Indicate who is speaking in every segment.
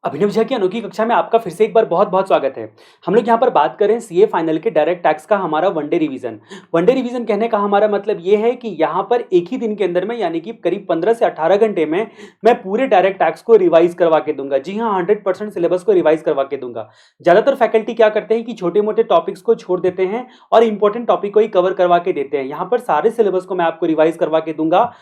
Speaker 1: अभिनव झा की अनोखी कक्षा में आपका फिर से एक बार बहुत-बहुत स्वागत है। हम लोग यहाँ पर बात कर रहे हैं सीए फाइनल के डायरेक्ट टैक्स का हमारा वनडे रिवीजन। वनडे रिवीजन कहने का हमारा मतलब ये है कि यहाँ पर एक ही दिन के अंदर में यानी कि करीब 15 से 18 घंटे में मैं पूरे डायरेक्ट टैक्स को रिवाइज़ करवा के दूँगा। जी हाँ, 100% सिलेबस को रिवाइज़ करवा के दूँगा। ज़्यादातर फैकल्टी क्या करते हैं कि छोटे-मोटे टॉपिक्स को छोड़ देते हैं और इम्पोर्टेंट टॉपिक को ही कवर करवा के देते हैं। यहाँ पर सारे सिलेबस को मैं आपको रिवाइज़ करवा के दूँगा।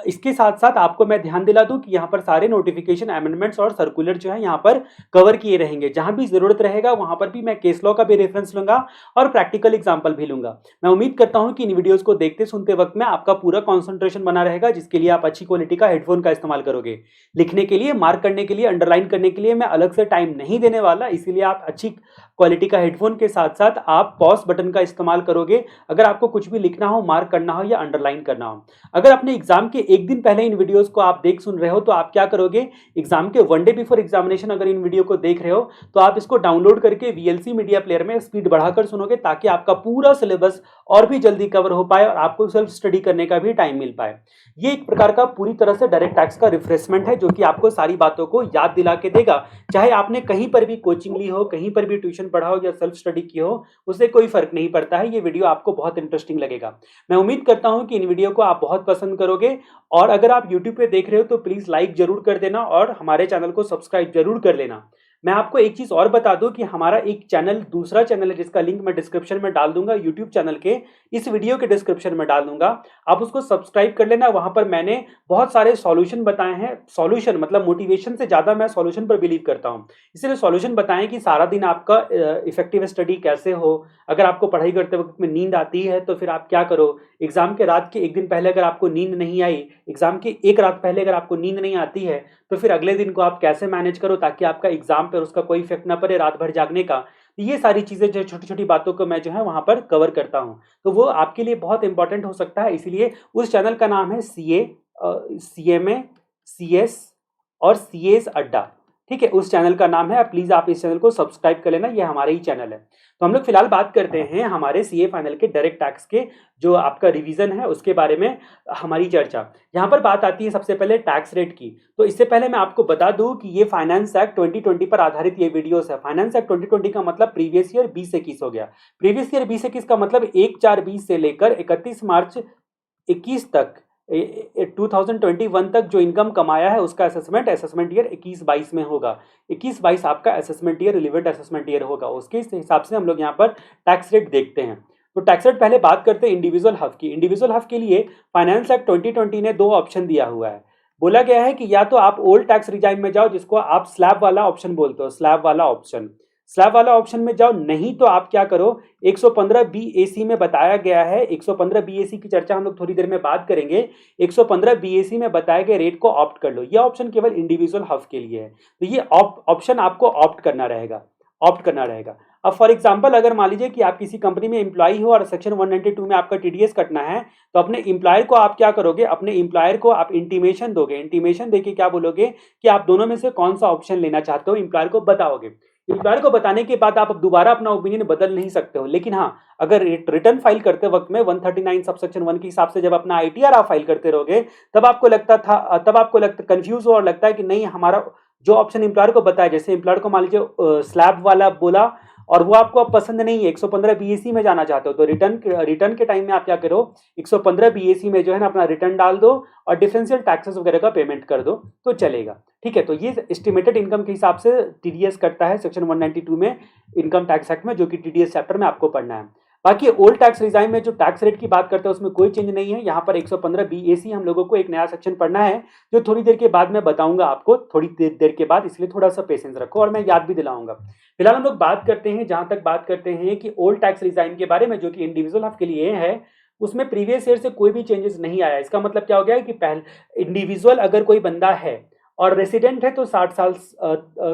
Speaker 1: इसके साथ-साथ आपको मैं ध्यान दिला दूँ कि यहाँ पर सारे नोटिफिकेशन, अमेंडमेंट्स और सर्कुलर जो है यहाँ पर कवर किए रहेंगे। जहां भी जरूरत रहेगा वहां पर भी मैं केस लॉ का भी रेफरेंस लूंगा और प्रैक्टिकल एग्जांपल भी लूंगा। मैं उम्मीद करता हूं कि इन वीडियोस को देखते सुनते वक्त में आपका पूरा कंसंट्रेशन बना रहेगा, जिसके लिए आप अच्छी क्वालिटी का हेडफोन का इस्तेमाल करोगे। लिखने के लिए, मार्क करने के लिए, अंडरलाइन करने के लिए मैं अलग से टाइम नहीं देने वाला, इसीलिए आप अच्छी क्वालिटी का हेडफोन के साथ साथ आप पॉज बटन का इस्तेमाल करोगे अगर आपको कुछ भी लिखना हो, मार्क करना हो या अंडरलाइन करना हो। अगर अपने एग्जाम के एक दिन पहले इन वीडियोस को आप देख सुन रहे हो तो आप क्या करोगे, एग्जाम के वन डे बिफोर एग्जामिनेशन अगर इन वीडियो को देख रहे हो तो आप इसको डाउनलोड करके वीएलसी मीडिया प्लेयर में स्पीड बढ़ाकर सुनोगे, ताकि आपका पूरा सिलेबस और भी जल्दी कवर हो पाए और आपको सेल्फ स्टडी करने का भी टाइम मिल पाए। ये एक प्रकार का पूरी तरह से डायरेक्ट टैक्स का रिफ्रेशमेंट है, जो कि आपको सारी बातों को याद दिला के देगा। चाहे आपने कहीं पर भी कोचिंग ली हो, कहीं पर भी ट्यूशन पढ़ा हो या सेल्फ स्टडी की हो, उससे कोई फर्क नहीं पड़ता है। ये वीडियो आपको बहुत इंटरेस्टिंग लगेगा। मैं उम्मीद करता हूं कि इन वीडियो को आप बहुत पसंद करोगे, और अगर आप यूट्यूब पे देख रहे हो तो प्लीज लाइक जरूर कर देना और हमारे चैनल को सब्सक्राइब जरूर कर लेना। मैं आपको एक चीज और बता दूं कि हमारा एक चैनल, दूसरा चैनल है जिसका लिंक मैं डिस्क्रिप्शन में डाल दूंगा, यूट्यूब चैनल के इस वीडियो के डिस्क्रिप्शन में डाल दूंगा। आप उसको सब्सक्राइब कर लेना। वहां पर मैंने बहुत सारे सॉल्यूशन बताए हैं। सॉल्यूशन मतलब मोटिवेशन से ज्यादा मैं सॉल्यूशन पर बिलीव करता हूं, इसलिए सॉल्यूशन बताएं कि सारा दिन आपका इफेक्टिव स्टडी कैसे हो। अगर आपको पढ़ाई करते वक्त में नींद आती है तो फिर आप क्या करो, एग्जाम के रात के एक दिन पहले अगर आपको नींद नहीं आई, एग्जाम के एक रात पहले अगर आपको नींद नहीं आती है तो फिर अगले दिन को आप कैसे मैनेज करो ताकि आपका एग्जाम पर उसका कोई इफेक्ट ना पड़े रात भर जागने का। तो ये सारी चीजें जो छोटी छोटी बातों को मैं जो है वहां पर कवर करता हूं, तो वो आपके लिए बहुत इंपॉर्टेंट हो सकता है। इसीलिए उस चैनल का नाम है सीए, सीएमए, सीएस और सीएस अड्डा। ठीक है, उस चैनल का नाम है। प्लीज आप इस चैनल को सब्सक्राइब कर लेना, ये हमारा ही चैनल है। तो हम लोग फिलहाल बात करते हैं हमारे सीए फाइनल के डायरेक्ट टैक्स के जो आपका रिवीजन है उसके बारे में हमारी चर्चा। यहाँ पर बात आती है सबसे पहले टैक्स रेट की। तो इससे पहले मैं आपको बता दूं कि ये फाइनेंस एक्ट 2020 पर आधारित ये वीडियोस है। फाइनेंस एक्ट 2020 का मतलब प्रीवियस ईयर 2021 हो गया। प्रीवियस ईयर 2021 का मतलब 1/4/20 से लेकर 31 मार्च 21 तक, 2021 तक जो इनकम कमाया है उसका असेसमेंट ईयर 21-22 में होगा। 21-22 आपका assessment year, relevant assessment year होगा। उसके हिसाब से हम लोग यहाँ पर टैक्स रेट देखते हैं। तो टैक्स रेट पहले बात करते हैं इंडिविजुअल हफ की। इंडिविजुअल हफ के लिए फाइनेंस एक्ट 2020 ने 2 ऑप्शन दिया हुआ है। बोला गया है कि या तो आप ओल्ड टैक्स रिजाइम में जाओ, जिसको आप स्लैब वाला ऑप्शन बोलते हो, स्लैब वाला ऑप्शन में जाओ, नहीं तो आप क्या करो, 115 बीएसी में बताया गया है। 115 बीएसी की चर्चा हम लोग थोड़ी देर में बात करेंगे। 115 बीएसी में बताए गए रेट को ऑप्ट कर लो। यह ऑप्शन केवल इंडिविजुअल हफ के लिए है, तो ये ऑप्शन आपको ऑप्ट करना रहेगा। अब फॉर एग्जांपल अगर मान लीजिए कि आप किसी कंपनी में एम्प्लॉय हो और सेक्शन 192 में आपका टीडीएस कटना है, तो अपने एम्प्लॉयर को आप क्या करोगे, अपने एम्प्लॉयर को आप इंटीमेशन दोगे। इंटीमेशन देके क्या बोलोगे कि आप दोनों में से कौन सा ऑप्शन लेना चाहते हो, एम्प्लॉयर को बताओगे। एम्प्लॉयर को बताने के बाद आप दोबारा अपना ओपिनियन बदल नहीं सकते हो, लेकिन हाँ, अगर रिटर्न फाइल करते वक्त में 139 सबसेक्शन 1 के हिसाब से जब अपना आईटीआर आप फाइल करते रहोगे, तब आपको लगता कंफ्यूज हो और लगता है कि नहीं, हमारा जो ऑप्शन एम्प्लॉयर को बताया, जैसे एम्प्लॉयर को मान लीजिए स्लैब वाला बोला और वो आपको अब पसंद नहीं है, 115 बीएसी में जाना चाहते हो, तो रिटर्न के टाइम में आप क्या करो, 115 बीएसी में जो है ना अपना रिटर्न डाल दो और डिफरेंशियल टैक्सेस वगैरह का पेमेंट कर दो तो चलेगा। ठीक है, तो ये एस्टिमेटेड इनकम के हिसाब से टीडीएस कटता है सेक्शन 192 में, इनकम टैक्स एक्ट में, जो कि टीडीएस चैप्टर में आपको पढ़ना है। बाकी ओल्ड टैक्स रिजाइम में जो टैक्स रेट की बात करते हैं उसमें कोई चेंज नहीं है। यहाँ पर 115 बीएसी हम लोगों को एक नया सेक्शन पढ़ना है, जो थोड़ी देर के बाद मैं बताऊंगा आपको, थोड़ी देर के बाद, इसलिए थोड़ा सा पेशेंस रखो और मैं याद भी दिलाऊंगा। फिलहाल हम लोग बात करते हैं, जहां तक बात करते हैं कि ओल्ड टैक्स रिजाइम के बारे में, जो कि इंडिविजुअल हफ के लिए है, उसमें प्रीवियस ईयर से कोई भी चेंजेस नहीं आया। इसका मतलब क्या हो गया कि पहले इंडिविजुअल अगर कोई बंदा है और रेसिडेंट है तो 60 साल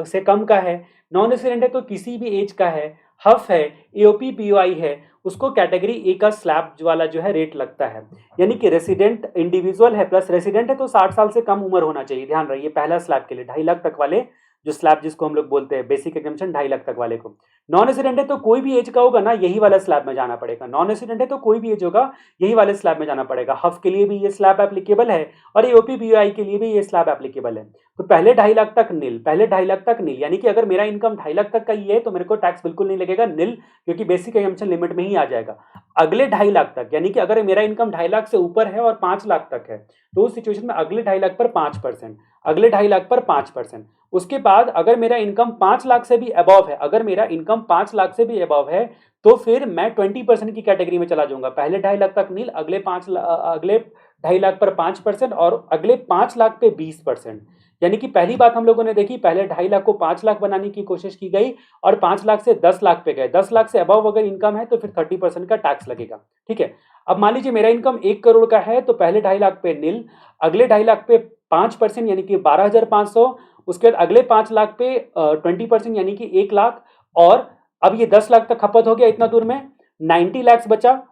Speaker 1: से कम का है, नॉन रेसिडेंट है तो किसी भी एज का है, हफ है, एओपी पीओआई है, उसको कैटेगरी ए का स्लैब वाला जो है रेट लगता है। यानी कि रेसिडेंट इंडिविजुअल है प्लस रेसिडेंट है तो 60 साल से कम उम्र होना चाहिए। ध्यान रहिए, पहला स्लैब के लिए 2.5 लाख तक वाले जो स्लैब जिसको हम लोग बोलते हैं बेसिक एग्जम्पशन 2.5 लाख तक वाले को। नॉन रेसिडेंट है तो कोई भी एज का होगा ना, यही वाला स्लैब में जाना पड़ेगा। नॉन रेसिडेंट है तो कोई भी एज होगा, यही वाले स्लैब में जाना पड़ेगा। हफ के लिए भी ये स्लैब एप्लीकेबल है और ये ओपीबीआई के लिए भी ये स्लैब एप्लीकेबल है। तो पहले 2.5 लाख तक नील, पहले 2.5 लाख तक नील, यानी कि अगर मेरा इनकम 2.5 लाख तक का ही है तो मेरे को टैक्स बिल्कुल नहीं लगेगा, नील, क्योंकि बेसिक एग्जम्पशन लिमिट में ही आ जाएगा। अगले 2.5 लाख तक, यानी कि अगर मेरा इनकम 2.5 लाख से ऊपर है और 5 लाख तक है, तो उस सिचुएशन में अगले 2.5 लाख पर 5%, अगले 2.5 लाख पर 5%। उसके बाद अगर मेरा इनकम 5 लाख से भी अबव है, अगर मेरा इनकम 5 लाख से भी अबव है, तो फिर मैं 20% की कैटेगरी में चला जाऊंगा। पहले 2.5 लाख तक नील, अगले 2.5 लाख पर 5% और अगले 5 लाख पे 20%। यानी कि पहली बात हम लोगों ने देखी, पहले 2.5 लाख को 5 लाख बनाने की कोशिश की गई और 5 लाख से 10 लाख पे गए। 10 लाख से अबव अगर इनकम है तो फिर 30% का टैक्स लगेगा। ठीक है, अब मान लीजिए मेरा इनकम 1 करोड़ का है, तो पहले 2.5 लाख पे नील, अगले 2.5 लाख पे 5% यानी कि 12,500, उसके बाद अगले 5 लाख पे 20% यानी कि 1 लाख, और अब ये 10 लाख तक खपत हो गया इतना दूर में, 90 लाख बचा।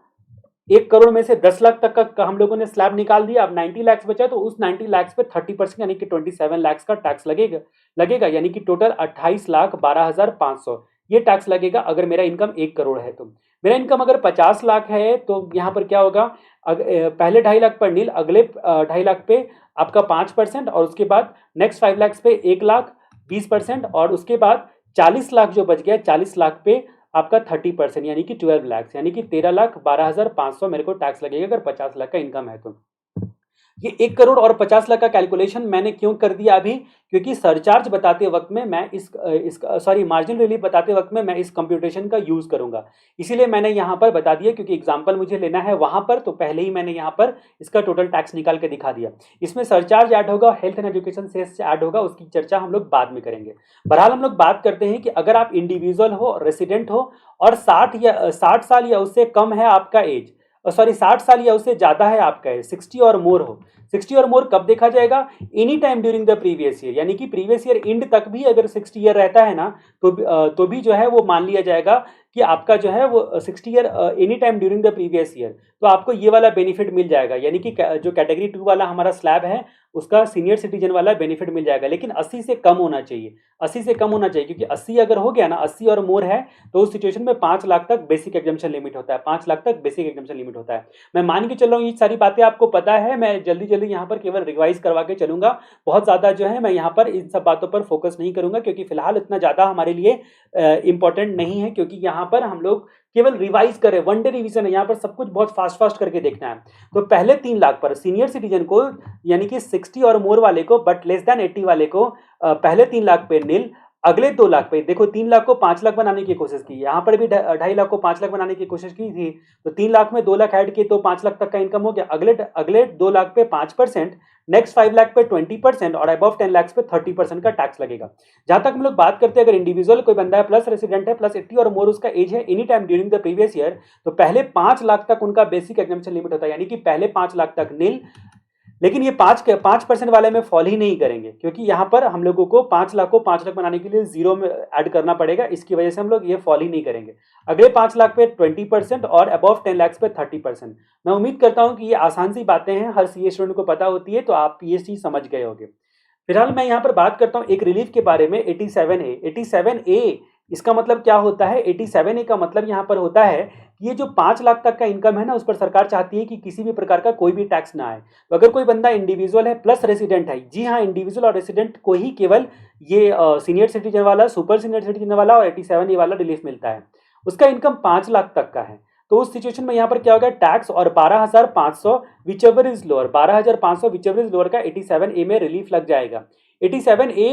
Speaker 1: 1 करोड़ में से 10 लाख तक का हम लोगों ने स्लैब निकाल दिया, अब 90 लाख बचा, तो उस 90 लाख पे 30% यानी कि 27 लाख का टैक्स लगेगा यानी कि टोटल 28,12,500 ये टैक्स लगेगा अगर मेरा इनकम 1 करोड़ है। तो मेरा इनकम अगर 50 लाख है तो यहाँ पर क्या होगा, पहले 2.5 लाख पर नील, अगले 2.5 लाख पे आपका 5% और उसके बाद नेक्स्ट 5 लाख पे 1 लाख 20% और उसके बाद 40 लाख जो बच गया, 40 लाख पे आपका 30% यानी कि 12 लाख, यानी कि 13,12,500 मेरे को टैक्स लगेगा अगर 50 लाख का इनकम है तो। ये 1 करोड़ और 50 लाख का कैलकुलेशन मैंने क्यों कर दिया अभी, क्योंकि सरचार्ज बताते वक्त में मैं मार्जिनल रिलीफ बताते वक्त में मैं इस कंप्यूटेशन का यूज करूंगा, इसीलिए मैंने यहां पर बता दिया, क्योंकि एग्जांपल मुझे लेना है वहां पर, तो पहले ही मैंने यहां पर इसका टोटल टैक्स निकाल के दिखा दिया। इसमें सरचार्ज ऐड होगा, health and education cess add होगा, उसकी चर्चा हम लोग बाद में करेंगे। बहरहाल हम लोग बात करते हैं कि अगर आप इंडिविजुअल हो, रेसिडेंट हो और 60 साल या उससे कम है आपका एज, 60 साल या उससे ज्यादा है आपका एज, 60 और मोर हो। 60 और मोर कब देखा जाएगा, any time during the previous year, यानी कि प्रीवियस ईयर एंड तक भी अगर 60 ईयर रहता है ना, तो भी जो है वो मान लिया जाएगा कि आपका जो है वो 60 year any time during the previous year, तो आपको ये वाला बेनिफिट मिल जाएगा। यानी कि जो कैटेगरी 2 वाला हमारा स्लैब है उसका सीनियर सिटीजन वाला बेनिफिट मिल जाएगा, लेकिन 80 से कम होना चाहिए, 80 से कम होना चाहिए, क्योंकि 80 अगर हो गया ना, 80 और मोर है, तो उस सिचुएशन में 5 लाख तक बेसिक एग्जम्पशन लिमिट होता है, 5 लाख तक बेसिक एग्जम्पशन लिमिट होता है। मैं मान के चल रहा हूँ ये सारी बातें आपको पता है, मैं जल्दी जल्दी यहाँ पर केवल रिवाइज करवा के चलूंगा, बहुत ज्यादा जो है मैं यहाँ पर इन सब बातों पर फोकस नहीं करूंगा, क्योंकि फिलहाल इतना ज्यादा हमारे लिए इंपॉर्टेंट नहीं है, क्योंकि यहाँ पर हम लोग केवल रिवाइज करें, वन डे रिवीजन है, यहाँ पर सब कुछ बहुत फास्ट करके देखना है। तो पहले 3 लाख पर सीनियर सिटीजन को, यानी कि 60 और मोर वाले को बट लेस देन 80 वाले को, पहले 3 लाख पे नील, अगले 2 लाख पे, देखो 3 लाख को 5 लाख बनाने की कोशिश की, यहाँ पर भी 2.5 लाख को 5 लाख बनाने की कोशिश की थी, तो 3 लाख में 2 लाख ऐड किए तो 5 लाख तक का इनकम हो गया। अगले 2 लाख पे 5%, नेक्स्ट 5 लाख पे 20% और अबव 10 लाख पे 30% का टैक्स लगेगा। जहां तक हम लोग बात करते हैं, अगर इंडिविजुअल कोई बंदा है प्लस रेसिडेंट है प्लस 80 और मोर उसका एज है any time during the previous year, तो पहले 5 लाख तक उनका बेसिक एग्जम्पशन लिमिट होता है, यानी कि पहले 5 लाख तक नील, लेकिन ये 5% वाले में फॉल ही नहीं करेंगे, क्योंकि यहाँ पर हम लोगों को 5 लाख को 5 लाख बनाने के लिए जीरो में ऐड करना पड़ेगा, इसकी वजह से हम लोग ये फॉल ही नहीं करेंगे। अगले 5 लाख पे 20% और अबव 10 लाख पे 30%। मैं उम्मीद करता हूँ कि ये आसान सी बातें हैं, हर सीए स्टूडेंट को पता होती है, तो आप ये चीज समझ गए होंगे। फिलहाल मैं यहाँ पर बात करता हूँ एक रिलीफ के बारे में, 87A। 87A इसका मतलब क्या होता है, 87A का मतलब यहाँ पर होता है कि ये जो 5 लाख तक का इनकम है ना, उस पर सरकार चाहती है कि किसी भी प्रकार का कोई भी टैक्स ना आए। तो अगर कोई बंदा इंडिविजुअल है प्लस रेसिडेंट है, जी हाँ, इंडिविजुअल और रेसिडेंट को ही केवल ये सीनियर सिटीजन वाला, सुपर सीनियर सिटीजन वाला और 87A वाला रिलीफ मिलता है। उसका इनकम 5 लाख तक का है, तो उस सिचुएशन में यहाँ पर क्या होगा, टैक्स और 12,500 whichever is lower, 12,500 whichever is lower का 87A में रिलीफ लग जाएगा। 87A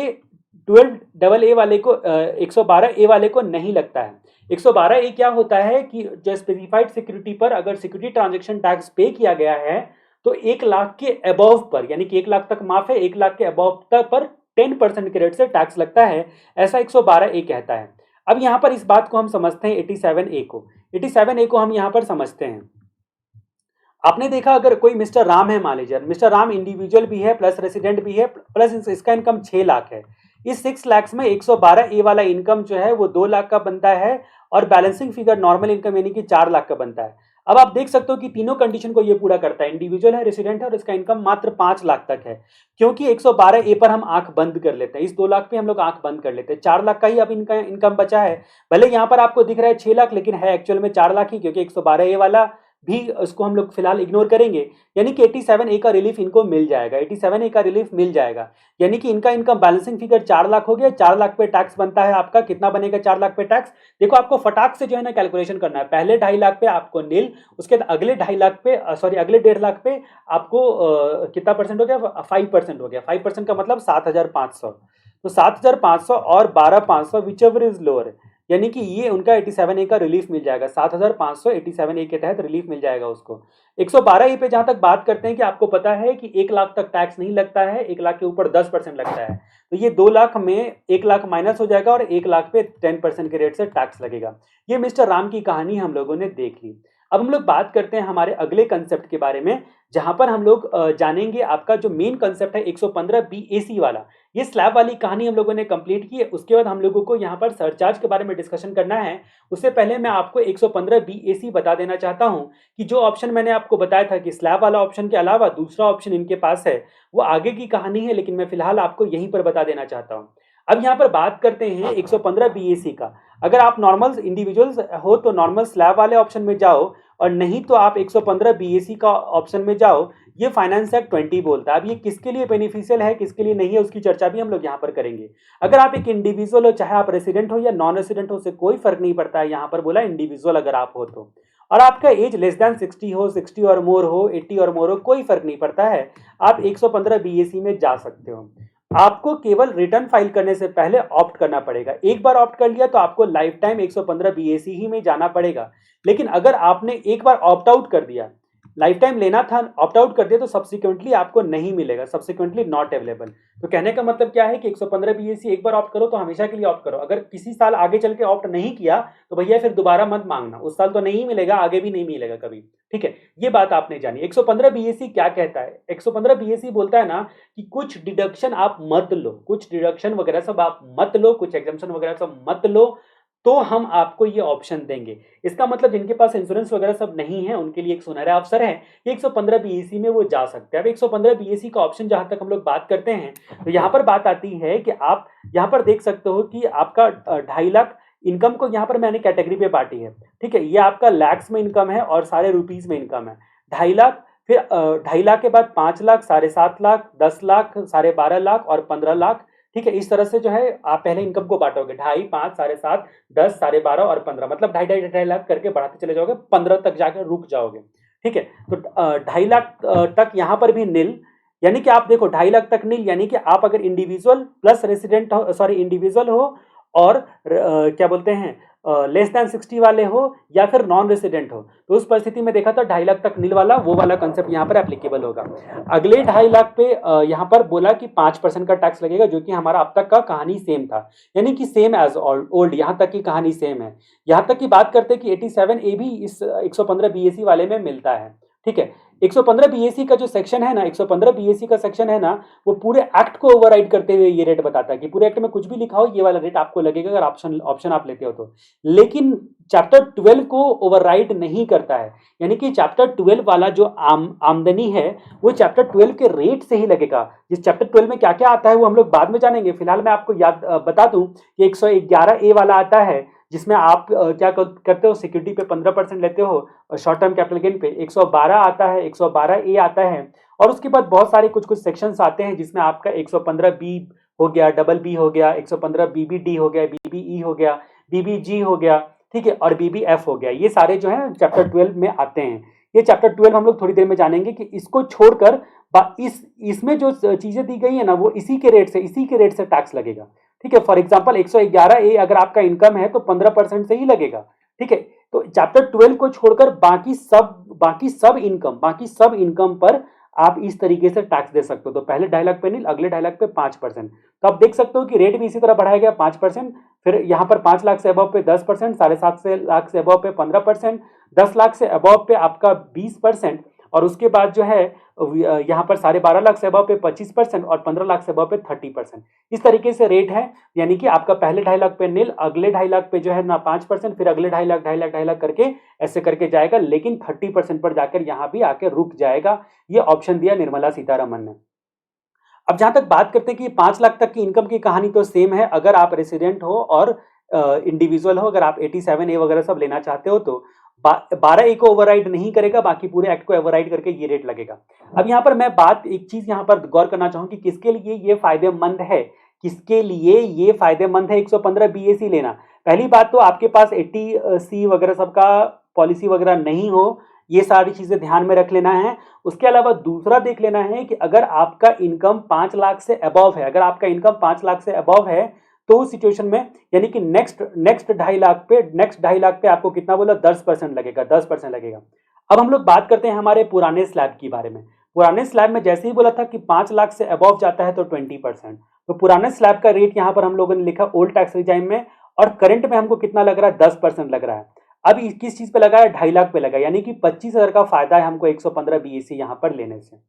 Speaker 1: 12AA वाले को 112A वाले को नहीं लगता है। 112A क्या होता है कि जो स्पेसिफाइड सिक्योरिटी पर अगर सिक्योरिटी ट्रांजैक्शन टैक्स पे किया गया है, तो 1 लाख के अबव पर, यानी कि 1 लाख तक माफ है, 1 लाख के अबव तक पर 10% के रेट से टैक्स लगता है, ऐसा 112A कहता है। अब यहाँ पर इस बात को हम समझते हैं 87A को, 87A को हम यहाँ पर समझते हैं। आपने देखा अगर कोई मिस्टर राम है, मान लीजिए मिस्टर राम इंडिविजुअल भी है प्लस रेसिडेंट भी है, प्लस इसका इनकम 6 लाख है, इस 6 लाख में 112A वाला इनकम जो है वो 2 लाख का बनता है और बैलेंसिंग फिगर नॉर्मल इनकम यानी कि 4 लाख का बनता है। अब आप देख सकते हो कि तीनों कंडीशन को ये पूरा करता है, इंडिविजुअल है, रेसिडेंट है और इसका इनकम मात्र 5 लाख तक है। क्योंकि 112 ए पर हम आंख बंद कर लेते हैं, इस 2 लाख पे हम लोग आंख बंद कर लेते हैं, 4 लाख का ही अब इनका इनकम बचा है। भले यहाँ पर आपको दिख रहा है 6 लाख, लेकिन है एक्चुअल में 4 लाख ही, क्योंकि 112 ए वाला भी उसको हम लोग फिलहाल इग्नोर करेंगे। यानी कि 87 ए का रिलीफ इनको मिल जाएगा, 87 ए का रिलीफ मिल जाएगा। यानी कि इनका इनकम बैलेंसिंग फिगर 4 लाख हो गया। 4 लाख पे टैक्स बनता है आपका, कितना बनेगा 4 लाख पे टैक्स? देखो आपको फटाक से जो है ना कैलकुलेशन करना है। पहले 2.5 लाख पे आपको नील, उसके बाद अगले 2.5 लाख पे सॉरी अगले 1.5 लाख पे आपको कितना परसेंट हो गया? 5% हो गया। 5% का मतलब 7,500। तो 7,500 और 12,500 विच एवर इज लोअर, यानी कि ये उनका 87 ए का रिलीफ मिल जाएगा। 7,500 87 ए के तहत रिलीफ मिल जाएगा उसको। 112 ए पे जहां तक बात करते हैं कि आपको पता है कि 1 लाख तक टैक्स नहीं लगता है, 1 लाख के ऊपर 10% लगता है। तो ये 2 लाख में 1 लाख माइनस हो जाएगा और 1 लाख पे 10% के रेट से टैक्स लगेगा। ये मिस्टर राम की कहानी हम लोगों ने देख ली। अब हम लोग बात करते हैं हमारे अगले कंसेप्ट के बारे में, जहां पर हम लोग जानेंगे आपका जो मेन कंसेप्ट है 115 BAC वाला। ये स्लैब वाली कहानी हम लोगों ने कंप्लीट की है। उसके बाद हम लोगों को यहाँ पर सरचार्ज के बारे में डिस्कशन करना है। उससे पहले मैं आपको 115 BAC बता देना चाहता हूँ कि जो ऑप्शन मैंने आपको बताया था कि स्लैब वाला ऑप्शन के अलावा दूसरा ऑप्शन इनके पास है, वो आगे की कहानी है, लेकिन मैं फिलहाल आपको यहीं पर बता देना चाहता हूँ। अब यहाँ पर बात करते हैं 115 BAC का। अगर आप नॉर्मल इंडिविजुअल्स हो तो नॉर्मल स्लैब वाले ऑप्शन में जाओ, और नहीं तो आप 115 BAC का ऑप्शन में जाओ। ये फाइनेंस एक्ट 20 बोलता है। अब ये किसके लिए बेनिफिशियल है, किसके लिए नहीं है, उसकी चर्चा भी हम लोग यहाँ पर करेंगे। अगर आप एक इंडिविजुअल हो, चाहे आप रेसिडेंट हो या नॉन रेसिडेंट हो, उससे कोई फर्क नहीं पड़ता है। यहाँ पर बोला इंडिविजुअल अगर आप हो तो, और आपका एज लेस देन 60 हो, 60 और मोर हो, 80 और मोर हो, कोई फर्क नहीं पड़ता है, आप 115 BAC में जा सकते हो। आपको केवल रिटर्न फाइल करने से पहले ऑप्ट करना पड़ेगा। एक बार ऑप्ट कर लिया तो आपको लाइफ टाइम 115 BAC ही में जाना पड़ेगा। लेकिन अगर आपने एक बार ऑप्ट आउट कर दिया, लाइफ टाइम लेना था, ऑप्ट आउट कर दिया, तो सब्सिक्वेंटली आपको नहीं मिलेगा, सब्सिक्वेंटली नॉट अवेलेबल। तो कहने का मतलब क्या है कि 115 BAC एक बार ऑप्ट करो तो हमेशा के लिए ऑप्ट करो। अगर किसी साल आगे चल के ऑप्ट नहीं किया तो भैया फिर दोबारा मत मांगना, उस साल तो नहीं मिलेगा, आगे भी नहीं मिलेगा कभी। ठीक है, ये बात आपने जानी। 115 BAC क्या कहता है? 115 BAC बोलता है ना कि कुछ डिडक्शन आप मत लो, कुछ डिडक्शन वगैरह सब आप मत लो, कुछ एग्जम्पशन वगैरह सब मत लो, तो हम आपको ये ऑप्शन देंगे। इसका मतलब जिनके पास इंश्योरेंस वगैरह सब नहीं है उनके लिए एक सुनहरा अवसर है, 115 BAC में वो जा सकते हैं। अब 115 BAC का ऑप्शन जहां तक हम लोग बात करते हैं, तो यहाँ पर बात आती है कि आप यहाँ पर देख सकते हो कि आपका 2.5 लाख इनकम को यहाँ पर मैंने कैटेगरी पे बांटी है। ठीक है, ये आपका लैक्स में इनकम है और सारे रुपीज में इनकम है। 2.5 लाख, फिर 2.5 लाख के बाद 5 लाख, 7.5 लाख, 10 लाख, 12.5 लाख और 15 लाख। ठीक है, इस तरह से जो है आप पहले इनकम को बांटोगे, 2.5, 5, 7.5, 10, 12.5 और 15, मतलब 2.5 लाख करके बढ़ाते चले जाओगे, 15 तक जाकर रुक जाओगे। ठीक है, तो 2.5 लाख तक यहाँ पर भी नील, यानी कि आप देखो 2.5 लाख तक नील, यानी कि आप अगर इंडिविजुअल प्लस रेसिडेंट हो, सॉरी इंडिविजुअल हो और क्या बोलते हैं लेस देन 60 वाले हो या फिर नॉन रेसिडेंट हो, तो उस परिस्थिति में देखा तो 2.5 लाख तक नील वाला वो वाला कंसेप्ट यहाँ पर एप्लीकेबल होगा। अगले 2.5 लाख पे यहाँ पर बोला कि 5% का टैक्स लगेगा, जो कि हमारा अब तक का कहानी सेम था, यानी कि सेम एज ओल्ड, यहाँ तक की कहानी सेम है। यहाँ तक की बात करते हैं कि 87 ए भी इस 115 BAC वाले में मिलता है। ठीक है, 115 BAC का जो सेक्शन है ना, 115 BAC का सेक्शन है ना, वो पूरे एक्ट को ओवरराइड करते हुए ये रेट बताता है कि पूरे एक्ट में कुछ भी लिखा हो ये वाला रेट आपको लगेगा अगर ऑप्शन आप लेते हो तो। लेकिन चैप्टर 12 को ओवरराइड नहीं करता है, यानी कि चैप्टर 12 वाला जो आमदनी है वो चैप्टर 12 के रेट से ही लगेगा। जिस चैप्टर 12 में क्या क्या आता है वो हम लोग बाद में जानेंगे। फिलहाल मैं आपको याद बता दूं कि 111 ए वाला आता है, जिसमें आप क्या करते हो, सिक्योरिटी पे 15% लेते हो शॉर्ट टर्म कैपिटल गेन पे। 112 आता है, 112 ए आता है, और उसके बाद बहुत सारे कुछ कुछ सेक्शंस आते हैं जिसमें आपका 115 बी हो गया, डबल बी हो गया, 115 BBD हो गया, BBE हो गया, BBG हो गया, ठीक है, और BBF हो गया। ये सारे जो है चैप्टर 12 में आते हैं। ये चैप्टर 12 हम लोग थोड़ी देर में जानेंगे कि इसको छोड़कर इसमें जो चीजें दी गई है ना, वो इसी के रेट से टैक्स लगेगा। ठीक है, फॉर एग्जांपल 111 ए अगर आपका इनकम है तो 15% से ही लगेगा। ठीक है, तो चैप्टर 12 को छोड़कर बाकी सब इनकम पर आप इस तरीके से टैक्स दे सकते हो। तो पहले 2.5 लाख पे नहीं, अगले 2.5 लाख पे 5%। तो आप देख सकते हो कि रेट भी इसी तरह बढ़ाया गया 5%, फिर यहाँ पर 5 लाख से अबव पे 10%, 7.5 लाख से अबव पे 15%, 10 लाख से अबव पे आपका 20%, और उसके बाद जो है यहाँ पर 12.5 लाख से अबव पे 25% और 15 लाख से अबव पे 30%। इस तरीके से रेट है, यानी कि आपका पहले 2.5 लाख पे नील, अगले 2.5 लाख पे जो है ना 5%, फिर अगले 2.5 लाख 2.5 लाख 2.5 लाख करके ऐसे करके जाएगा, लेकिन 30% पर जाकर यहाँ भी आके रुक जाएगा। ये ऑप्शन दिया निर्मला सीतारमन ने। अब जहां तक बात करते हैं कि 5 लाख तक की इनकम की कहानी तो सेम है, अगर आप रेसिडेंट हो और इंडिविजुअल हो, अगर आप 87A वगैरह सब लेना चाहते हो तो 12A को ओवरराइड नहीं करेगा, बाकी पूरे एक्ट को ओवरराइड करके ये रेट लगेगा। अब यहाँ पर मैं एक चीज यहाँ पर गौर करना चाहूँ कि किसके लिए ये फायदेमंद है, किसके लिए ये फायदेमंद है 115 BAC लेना। पहली बात तो आपके पास 80C वगैरह सबका पॉलिसी वगैरह नहीं हो, ये सारी चीजें ध्यान में रख लेना है। उसके अलावा दूसरा देख लेना है कि अगर आपका इनकम 5 लाख से अबव है, अगर आपका इनकम 5 लाख से अबव है तो उस सिचुएशन में यानी कि नेक्स्ट 2.5 लाख पे आपको कितना बोला, 10% लगेगा, 10% लगेगा। अब हम लोग बात करते हैं हमारे पुराने स्लैब के बारे में। पुराने स्लैब में जैसे ही बोला था कि 5 लाख से अबव जाता है तो 20%, तो पुराने स्लैब का रेट यहाँ पर हम लोगों ने लिखा ओल्ड टैक्स रिजाइम में, और करंट में हमको कितना लग रहा है, 10% लग रहा है। अब किस चीज पे लगा है, 2.5 लाख पे लगा, यानी कि 25,000 का फायदा है हमको 115 BAC यहाँ पर लेने से।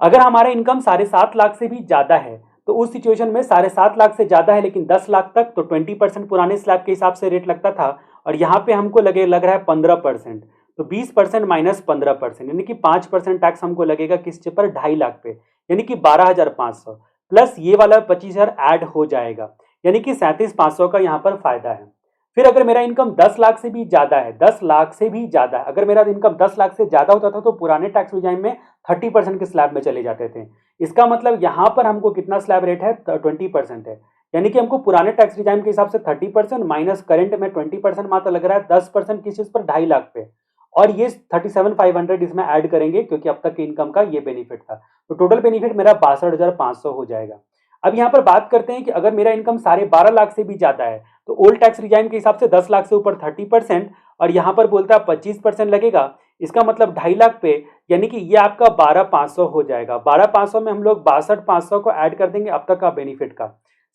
Speaker 1: अगर हमारा इनकम 7.5 लाख से भी ज्यादा है तो उस सिचुएशन में 7.5 लाख से ज्यादा है लेकिन 10 लाख तक, तो 20% पुराने स्लैब के हिसाब से रेट लगता था, और यहाँ पे हमको लग रहा है 15%, तो 20% माइनस 15%, यानी कि 5% टैक्स हमको लगेगा किस पर, 2.5 लाख पे, यानी कि 12,500 प्लस ये वाला 25,000 ऐड हो जाएगा, यानी कि 37,500 का यहाँ पर फायदा है। फिर अगर मेरा इनकम 10 लाख से भी ज्यादा है, 10 लाख से भी ज्यादा है, अगर मेरा इनकम 10 लाख से ज्यादा होता था तो पुराने टैक्स रिजाइम में 30% के स्लैब में चले जाते थे। इसका मतलब यहाँ पर हमको कितना स्लैब रेट है, 20% है, यानी कि हमको पुराने टैक्स रिजाइम के हिसाब से 30% माइनस करंट में 20% मात्र लग रहा है, 10% किस चीज पर, 2.5 लाख पे, और ये 37,500 इसमें ऐड करेंगे क्योंकि अब तक के इनकम का ये बेनिफिट था, तो टोटल बेनिफिट मेरा 62,500 हो जाएगा। अब यहाँ पर बात करते हैं कि अगर मेरा इनकम 12.5 लाख से भी ज्यादा है तो ओल्ड टैक्स रिजाइम के हिसाब से 10 लाख से ऊपर 30%, और यहाँ पर बोलता है 25% लगेगा, इसका मतलब 2.5 लाख पे, यानी कि ये आपका 12,500 हो जाएगा। 12,500 में हम लोग 62,500 को ऐड कर देंगे अब तक का बेनिफिट का,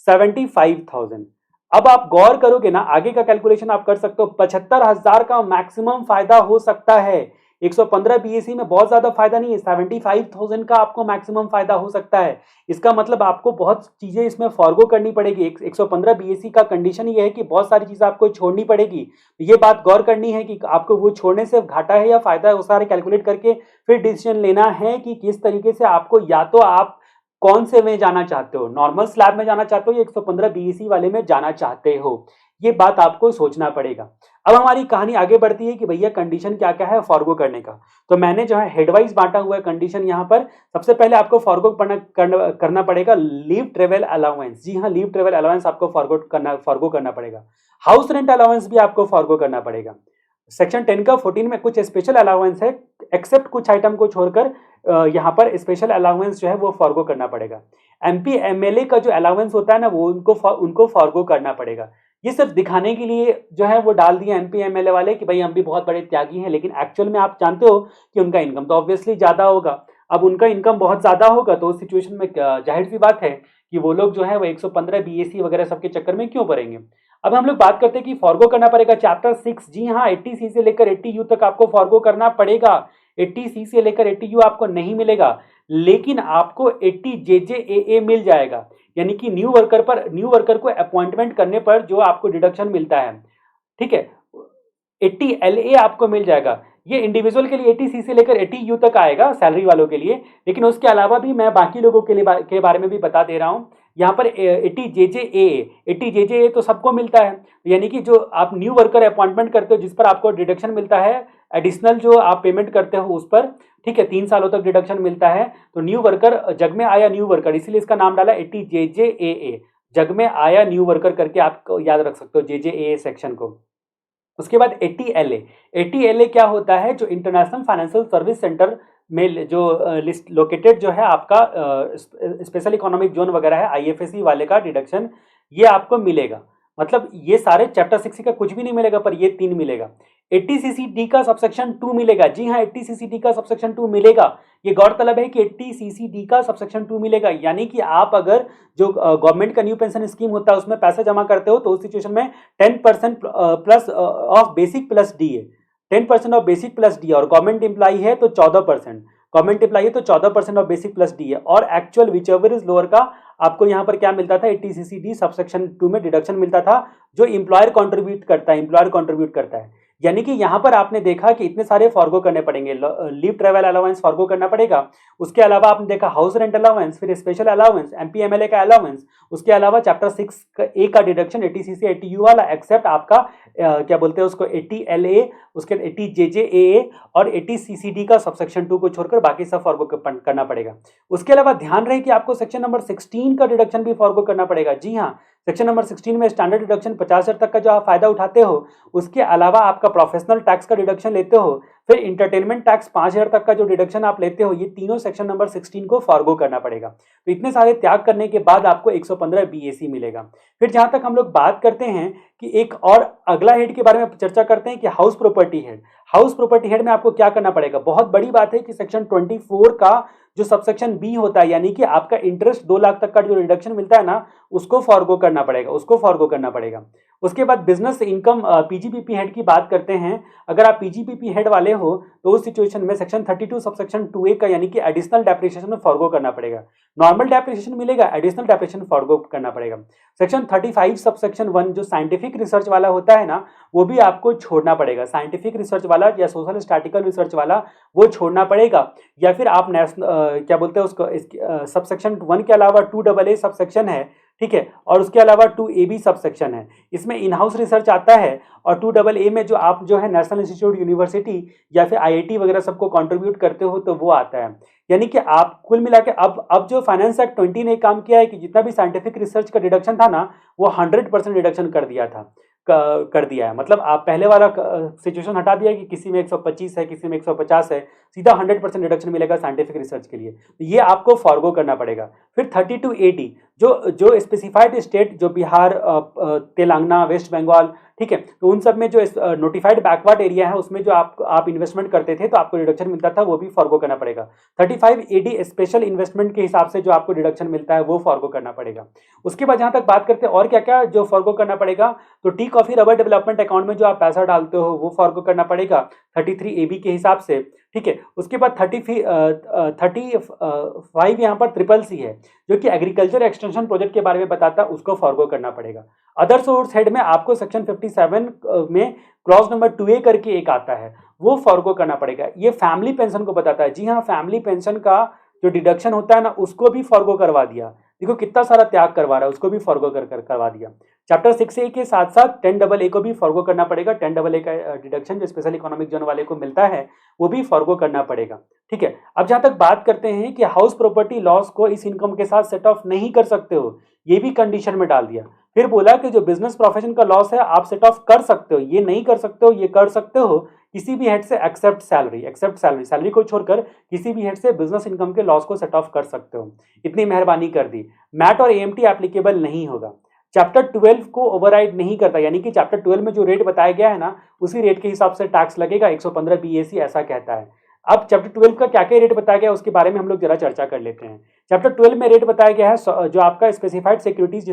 Speaker 1: 75,000। अब आप गौर करोगे ना, आगे का कैलकुलेशन आप कर सकते हो, 75,000 का मैक्सिमम फायदा हो सकता है। 115 BAC में बहुत ज्यादा फायदा नहीं है, 75,000 का आपको मैक्सिमम फायदा हो सकता है। इसका मतलब आपको बहुत चीजें इसमें फॉरगो करनी पड़ेगी। 115 BAC का कंडीशन ये है कि बहुत सारी चीजें आपको छोड़नी पड़ेगी, ये बात गौर करनी है कि आपको वो छोड़ने से घाटा है या फायदा है, वो सारे कैलकुलेट करके फिर डिसीजन लेना है कि किस तरीके से आपको, या तो आप कौन से में जाना चाहते हो, नॉर्मल स्लैब में जाना चाहते हो या 115 BAC वाले में जाना चाहते हो, ये बात आपको सोचना पड़ेगा। अब हमारी कहानी आगे बढ़ती है कि भैया कंडीशन क्या क्या है फॉरगो करने का, तो मैंने जो है हेडवाइज बांटा हुआ है कंडीशन यहाँ पर। सबसे पहले आपको फॉरगो करना पड़ेगा लीव ट्रेवल अलाउंस। जी हाँ, लीव ट्रेवल अलाउंस आपको फॉरगो करना पड़ेगा। हाउस रेंट अलाउंस भी आपको फॉरगो करना पड़ेगा। सेक्शन 10 का 14 में कुछ स्पेशल अलाउंस है, एक्सेप्ट कुछ आइटम को छोड़कर यहाँ पर स्पेशल अलाउंस जो है वो फॉरगो करना पड़ेगा। MP MLA का जो अलाउंस होता है ना, वो उनको फॉरगो करना पड़ेगा। ये सिर्फ दिखाने के लिए जो है वो डाल दिए MP MLA वाले कि भाई हम भी बहुत बड़े त्यागी हैं, लेकिन एक्चुअल में आप जानते हो कि उनका इनकम तो ऑब्वियसली ज्यादा होगा। अब उनका इनकम बहुत ज्यादा होगा तो उस सिचुएशन में जाहिर सी बात है कि वो लोग जो है वो 115 BAC वगैरह सबके चक्कर में क्यों पड़ेंगे। अब हम लोग बात करते हैं कि फॉरगो करना पड़ेगा चैप्टर 6। जी हाँ, 80C से लेकर 80U तक आपको फॉरगो करना पड़ेगा। 80C से लेकर 80U आपको नहीं मिलेगा, लेकिन आपको 80JJAA मिल जाएगा, यानी कि न्यू वर्कर को अपॉइंटमेंट करने पर जो आपको डिडक्शन मिलता है, ठीक है, 80LA आपको मिल जाएगा। ये इंडिविजुअल के लिए 80C से लेकर 80U तक आएगा सैलरी वालों के लिए, लेकिन उसके अलावा भी मैं बाकी लोगों के बारे में भी बता दे रहा हूं। यहाँ पर 80JJAA तो सबको मिलता है, यानी कि जो आप न्यू वर्कर अपॉइंटमेंट करते हो जिस पर आपको डिडक्शन मिलता है, एडिशनल जो आप पेमेंट करते हो उस पर, ठीक है, 3 सालों तक डिडक्शन मिलता है। तो न्यू वर्कर, जग में आया न्यू वर्कर, इसीलिए इसका नाम डाला 80JJAA, जग में आया न्यू वर्कर करके आप याद रख सकते हो JJAA सेक्शन को। उसके बाद 80LA क्या होता है, जो इंटरनेशनल फाइनेंशियल सर्विस सेंटर में जो लिस्ट लोकेटेड जो है आपका स्पेशल इकोनॉमिक जोन वगैरह है, IFSC वाले का डिडक्शन ये आपको मिलेगा। मतलब ये सारे चैप्टर 6 का कुछ भी नहीं मिलेगा, पर ये 3 मिलेगा। 80CCD का सबसेक्शन 2 मिलेगा। जी हाँ, 80CCD का सबसेक्शन 2 मिलेगा। ये गौरतलब है कि 80CCD का सबसेक्शन 2 मिलेगा, यानी कि आप अगर जो गवर्नमेंट का न्यू पेंशन स्कीम होता है उसमें पैसा जमा करते हो तो उस सिचुएशन में 10% plus of basic plus DA, 10% of basic plus D, और गवर्नमेंट एम्प्लॉई है तो 14%, गवर्नमेंट एम्प्लॉई है तो 14% ऑफ बेसिक प्लस डी है, और actual which ever is lower का आपको यहाँ पर क्या मिलता था, 80cc सबसेक्शन 2 में डिडक्शन मिलता था, जो इंप्लॉयर कंट्रीब्यूट करता है, इंप्लॉयर कंट्रीब्यूट करता है। यानी कि यहाँ पर आपने देखा कि इतने सारे फॉरगो करने पड़ेंगे, लीव ट्रेवल अलाउंस फॉरगो करना पड़ेगा, उसके अलावा आपने देखा हाउस रेंट अलाउंस, फिर स्पेशल अलाउंस, एमपीएमएलए का अलाउंस, उसके अलावा चैप्टर 6A का डिडक्शन 80cc 80U वाला, एक्सेप्ट आपका क्या बोलते हैं उसको 80LA, उसके 80JJAA और 80CCD का सबसेक्शन 2 को छोड़कर बाकी सब फॉरगो करना पड़ेगा। उसके अलावा ध्यान रहे कि आपको सेक्शन नंबर 16 का डिडक्शन भी फॉरगो करना पड़ेगा। जी हाँ, सेक्शन नंबर 16 में स्टैंडर्ड डिडक्शन 50,000 तक का जो आप फायदा उठाते हो, उसके अलावा आपका प्रोफेशनल टैक्स का डिडक्शन लेते हो, फिर इंटरटेनमेंट टैक्स 5,000 तक का जो डिडक्शन आप लेते हो, ये तीनों सेक्शन नंबर 16 को फॉरगो करना पड़ेगा। तो इतने सारे त्याग करने के बाद आपको 115 BAC मिलेगा। फिर जहां तक हम लोग बात करते हैं कि एक और अगला हेड के बारे में चर्चा करते हैं कि house property head. House property head में आपको क्या करना पड़ेगा, बहुत बड़ी बात है कि सेक्शन 24 का जो सबसेक्शन बी होता है, यानी कि आपका इंटरेस्ट 2 लाख तक का जो रिडक्शन मिलता है ना, उसको फॉरगो करना पड़ेगा, उसको फॉरगो करना पड़ेगा। उसके बाद बिजनेस इनकम पीजीपीपी हेड की बात करते हैं। अगर आप पीजीपीपी हेड वाले हो तो उस सिचुएशन में सेक्शन 32 सबसेक्शन 2A का यानी कि एडिशनल डेप्रिसिएशन में फॉरगो करना पड़ेगा। नॉर्मल डेप्रिसिएशन मिलेगा, एडिशनल डेप्रिसिएशन फॉरगो करना पड़ेगा। सेक्शन 35 सबसेक्शन 1 जो साइंटिफिक रिसर्च वाला होता है ना, वो भी आपको छोड़ना पड़ेगा। साइंटिफिक रिसर्च वाला या सोशल स्टैटिकल रिसर्च वाला वो छोड़ना पड़ेगा। या फिर आप क्या बोलते हैं उसको, सबसेक्शन 1 के अलावा 2AA सबसेक्शन है, ठीक है, और उसके अलावा 2AB सबसेक्शन है, इसमें इन हाउस रिसर्च आता है। और 2AA में जो आप जो है नेशनल इंस्टीट्यूट यूनिवर्सिटी या फिर IIT वगैरह सबको कंट्रीब्यूट करते हो तो वो आता है। यानी कि आप कुल मिला के अब जो फाइनेंस एक्ट 20 ने काम किया है कि जितना भी साइंटिफिक रिसर्च का डिडक्शन था ना, वो 100% डिडक्शन कर दिया था, कर दिया है। मतलब आप पहले वाला सिचुएशन हटा दिया कि किसी में 125 है, किसी में 150 है, सीधा 100% रिडक्शन मिलेगा साइंटिफिक रिसर्च के लिए, तो ये आपको फॉरगो करना पड़ेगा। फिर 32AD जो स्पेसिफाइड स्टेट, जो बिहार, तेलंगाना, वेस्ट बंगाल, ठीक है, तो उन सब में जो नोटिफाइड बैकवर्ड एरिया है उसमें जो आप इन्वेस्टमेंट करते थे तो आपको डिडक्शन मिलता था, वो भी फॉरगो करना पड़ेगा। 35AD स्पेशल इन्वेस्टमेंट के हिसाब से जो आपको डिडक्शन मिलता है वो फॉरगो करना पड़ेगा। उसके बाद जहां तक बात करते हैं और क्या क्या जो फॉरगो करना पड़ेगा, तो tea coffee rubber development account में जो आप पैसा डालते हो वो फॉरगो करना पड़ेगा 33AB के हिसाब से, ठीक है। उसके बाद 35 यहाँ पर CCC है, जो कि एग्रीकल्चर एक्सटेंशन प्रोजेक्ट के बारे में बताता है, उसको फॉरगो करना पड़ेगा। अदर सोर्स हेड में आपको सेक्शन 57 में क्लॉज नंबर 2A करके एक आता है, वो फॉरगो करना पड़ेगा। ये फैमिली पेंशन को बताता है। जी हाँ, फैमिली पेंशन का जो डिडक्शन होता है ना, उसको भी फॉरगो करवा दिया। देखो कितना सारा त्याग करवा रहा है, उसको भी फॉरगो करवा दिया। चैप्टर 6A के साथ साथ 10AA को भी फॉरगो करना पड़ेगा। 10AA का डिडक्शन जो स्पेशल इकोनॉमिक जोन वाले को मिलता है वो भी फॉरगो करना पड़ेगा, ठीक है। अब जहां तक बात करते हैं कि हाउस प्रॉपर्टी लॉस को इस इनकम के साथ सेट ऑफ नहीं कर सकते हो, ये भी कंडीशन में डाल दिया। फिर बोला कि जो बिजनेस प्रोफेशन का लॉस है आप सेट ऑफ कर सकते हो, ये नहीं कर सकते हो, ये कर सकते हो किसी भी हेड से एक्सेप्ट सैलरी, सैलरी को छोड़कर किसी भी हेड से बिजनेस इनकम के लॉस को सेट ऑफ कर सकते हो। इतनी मेहरबानी कर दी। मैट और AMT एप्लीकेबल नहीं होगा। चैप्टर 12 को ओवरराइड नहीं करता, यानी कि चैप्टर 12 में जो रेट बताया गया है ना, उसी रेट के हिसाब से टैक्स लगेगा। 115 BAC ऐसा कहता है। अब चैप्टर 12 का क्या क्या रेट बताया गया उसके बारे में हम लोग जरा चर्चा कर लेते हैं। चैप्टर 12 में रेट बताया गया है जो आपका स्पेसिफाइड सिक्योरिटीज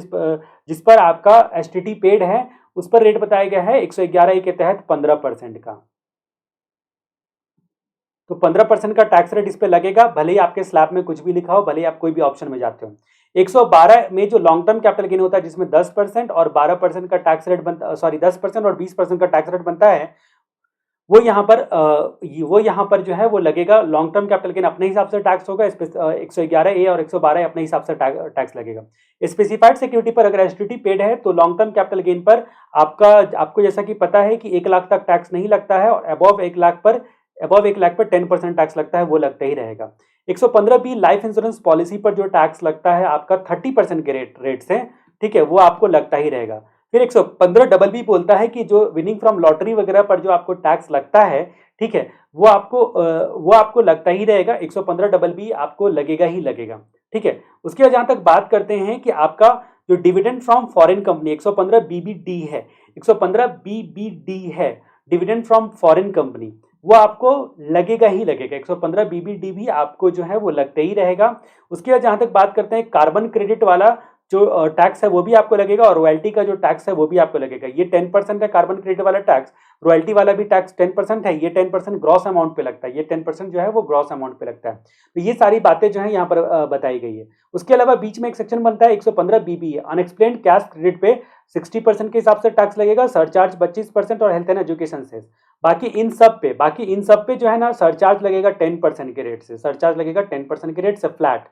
Speaker 1: जिस पर आपका STT पेड है, उस पर रेट बताया गया है 111A के तहत 15% का। तो 15% का टैक्स रेट इस पे लगेगा, भले ही आपके स्लैब में कुछ भी लिखा हो, भले ही आप कोई भी ऑप्शन में जाते हो। 112 में जो लॉन्ग टर्म कैपिटल गेन होता है, जिसमें 10% और 12% का टैक्स रेट बनता, सॉरी 10% और 20% का टैक्स रेट बनता है, वो यहाँ पर जो है वो लगेगा। लॉन्ग टर्म कैपिटल गेन अपने हिसाब से टैक्स होगा, 111A और 112 अपने हिसाब से टैक्स लगेगा। स्पेसिफाइड सिक्योरिटी पर अगर STT पेड है तो लॉन्ग टर्म कैपिटल गेन पर आपको जैसा कि पता है कि 1 लाख तक टैक्स नहीं लगता है, और अबव 1 लाख पर 10% टैक्स लगता है, वो लगता ही रहेगा। 115B लाइफ इंश्योरेंस पॉलिसी पर जो टैक्स लगता है आपका 30% के रेट से, ठीक है, वो आपको लगता ही रहेगा। फिर 115BB बोलता है कि जो विनिंग फ्रॉम लॉटरी वगैरह पर जो आपको टैक्स लगता है, ठीक है, वो आपको लगता ही रहेगा। 115BB आपको लगेगा ही लगेगा, ठीक है। उसके बाद जहां तक बात करते हैं कि आपका जो dividend from foreign company 115BBD है, 115BBD है, डिविडेंड फ्रॉम फॉरेन कंपनी, वो आपको लगेगा ही लगेगा। 115BBD भी आपको जो है वो लगते ही रहेगा। उसके बाद जहां तक बात करते हैं कार्बन क्रेडिट वाला, जो टैक्स है वो भी आपको लगेगा और रॉयल्टी का जो टैक्स है वो भी आपको लगेगा। ये 10% है कार्बन क्रेडिट वाला टैक्स, रॉयल्टी वाला भी टैक्स 10% है। ये 10% ग्रॉस अमाउंट पे लगता है, ये 10% जो है वो ग्रॉस अमाउंट पे लगता है। तो ये सारी बातें जो है यहाँ पर बताई गई है। उसके अलावा बीच में एक सेक्शन बनता है 115 बीबी, अनएक्सप्लेन्ड कैश क्रेडिट पे 60% के हिसाब से टैक्स लगेगा, सरचार्ज 25% और हेल्थ एंड एजुकेशन से। बाकी इन सब पे जो है ना सरचार्ज लगेगा 10% के रेट से, सरचार्ज लगेगा 10% के रेट से flat,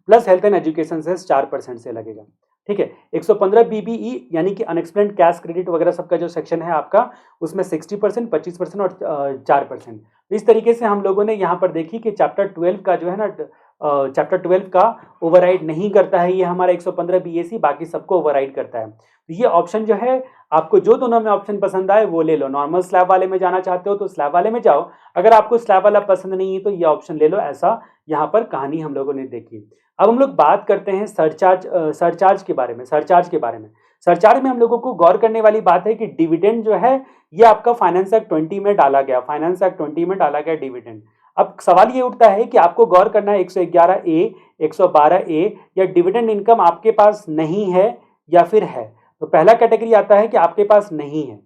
Speaker 1: plus health and education से 4% से लगेगा। ठीक है, 115 बीबीई यानी कि अनएक्सप्लेन्ड कैश क्रेडिट वगैरह सबका जो सेक्शन है आपका, उसमें 60%, 25% और 4%। इस तरीके से हम लोगों ने यहाँ पर देखी कि चैप्टर 12 का जो है ना, चैप्टर 12 का ओवरराइड नहीं करता है ये हमारा 115 बीएसी, बाकी सबको ओवरराइड करता है। तो ये ऑप्शन जो है, आपको जो दोनों में ऑप्शन पसंद आए वो ले लो। नॉर्मल स्लैब वाले में जाना चाहते हो तो स्लैब वाले में जाओ, अगर आपको स्लैब वाला पसंद नहीं है तो ये ऑप्शन ले लो। ऐसा यहाँ पर कहानी हम लोगों ने देखी। अब हम लोग बात करते हैं सरचार्ज के बारे में। सरचार्ज में हम लोगों को गौर करने वाली बात है कि डिविडेंड जो है ये आपका फाइनेंस एक्ट 20 में डाला गया डिविडेंड। अब सवाल ये उठता है कि आपको गौर करना है 111A, 112A या डिविडेंड इनकम आपके पास नहीं है या फिर है। तो पहला कैटेगरी आता है कि आपके पास नहीं है,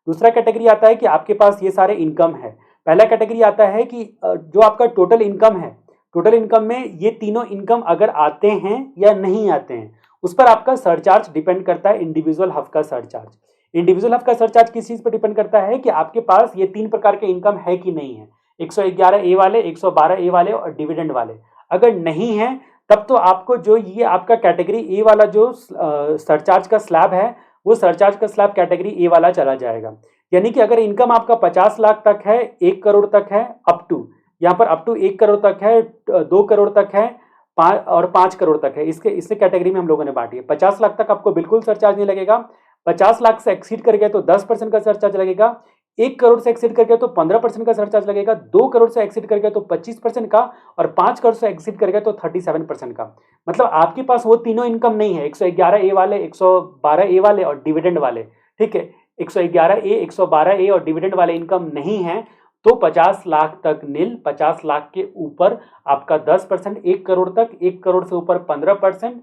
Speaker 1: दूसरा कैटेगरी आता है कि आपके पास ये सारे इनकम है। पहला कैटेगरी आता है कि जो आपका टोटल इनकम है, टोटल इनकम में ये तीनों इनकम अगर आते हैं या नहीं आते हैं, उस पर आपका सरचार्ज डिपेंड करता है। इंडिविजुअल हफ का सरचार्ज किस चीज पर डिपेंड करता है कि आपके पास ये 3 प्रकार के इनकम है कि नहीं है, 111A वाले, 112A वाले और डिविडेंड वाले। अगर नहीं है तब तो आपको जो ये आपका कैटेगरी ए वाला जो सरचार्ज का स्लैब है, वो सरचार्ज का स्लैब कैटेगरी ए वाला चला जाएगा। यानी कि अगर इनकम आपका 50 लाख तक है, 1 करोड़ तक है, अप टू यहाँ पर अप टू 1 करोड़ तक है, 2 करोड़ तक है, 5 करोड़ तक है, इससे कैटेगरी में हम लोगों ने बांटी है। 50 लाख तक आपको बिल्कुल सरचार्ज नहीं लगेगा, 50 लाख से एक्सीड कर गया तो 10% का सरचार्ज लगेगा, 1 करोड़ से एक्सीड कर गया तो 15% का सरचार्ज लगेगा, 2 करोड़ से एक्सीड कर गया तो 25% का, और 5 करोड़ से एक्सीड कर गया तो 37% का। मतलब आपके पास वो तीनों इनकम नहीं है, 111A वाले, 112A वाले और डिविडेंड वाले। ठीक है, 111A, 112A और डिविडेंड वाले इनकम नहीं है तो 50 लाख तक नील, 50 लाख के ऊपर आपका 10%, 1 करोड़ तक, 1 करोड़ से ऊपर 15%,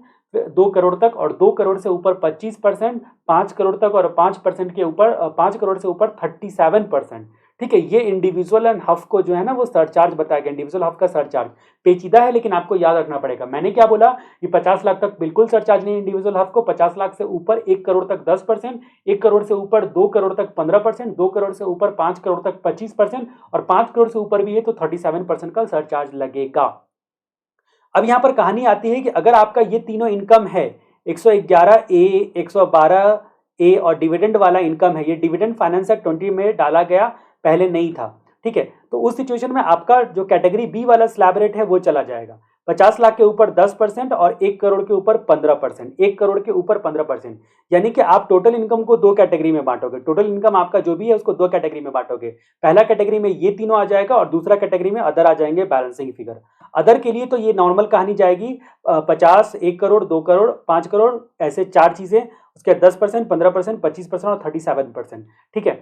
Speaker 1: 2 करोड़ तक और 2 करोड़ से ऊपर 25%, 5 करोड़ तक और 5% के ऊपर 5 करोड़ से ऊपर 37%। ठीक है, ये इंडिविजुअल एंड हफ को जो है ना वो सरचार्ज बताया गया। इंडिविजुअल हफ का सरचार्ज पेचीदा है लेकिन आपको याद रखना पड़ेगा। मैंने क्या बोला कि 50 लाख तक बिल्कुल सरचार्ज नहीं इंडिविजुअल हफ को, 50 लाख से ऊपर 1 करोड़ तक 10%, 1 करोड़ से ऊपर 2 करोड़ तक 15%, 2 करोड़ से ऊपर 5 करोड़ तक 25% और 5 करोड़ से ऊपर भी है तो 37% का सरचार्ज लगेगा। अब यहां पर कहानी आती है कि अगर आपका ये तीनों इनकम है, 111A, 112A और डिविडेंड वाला इनकम है, ये डिविडेंड फाइनेंस एक्ट 20 में डाला गया, पहले नहीं था। ठीक है, तो उस सिचुएशन में आपका जो कैटेगरी बी वाला स्लैब रेट है वो चला जाएगा। 50 लाख के ऊपर 10% और 1 करोड़ के ऊपर 15%, 1 करोड़ के ऊपर 15%। यानी कि आप टोटल इनकम को 2 कैटेगरी में बांटोगे। टोटल इनकम आपका जो भी है उसको 2 कैटेगरी में बांटोगे। पहला कैटेगरी में ये तीनों आ जाएगा और दूसरा कैटेगरी में अदर आ जाएंगे, बैलेंसिंग फिगर। अदर के लिए तो ये नॉर्मल कहानी जाएगी, 50, 1 करोड़, 2 करोड़, 5 करोड़, ऐसे 4 चीजें, उसके 10%, 15%, 25% और 37%। ठीक है,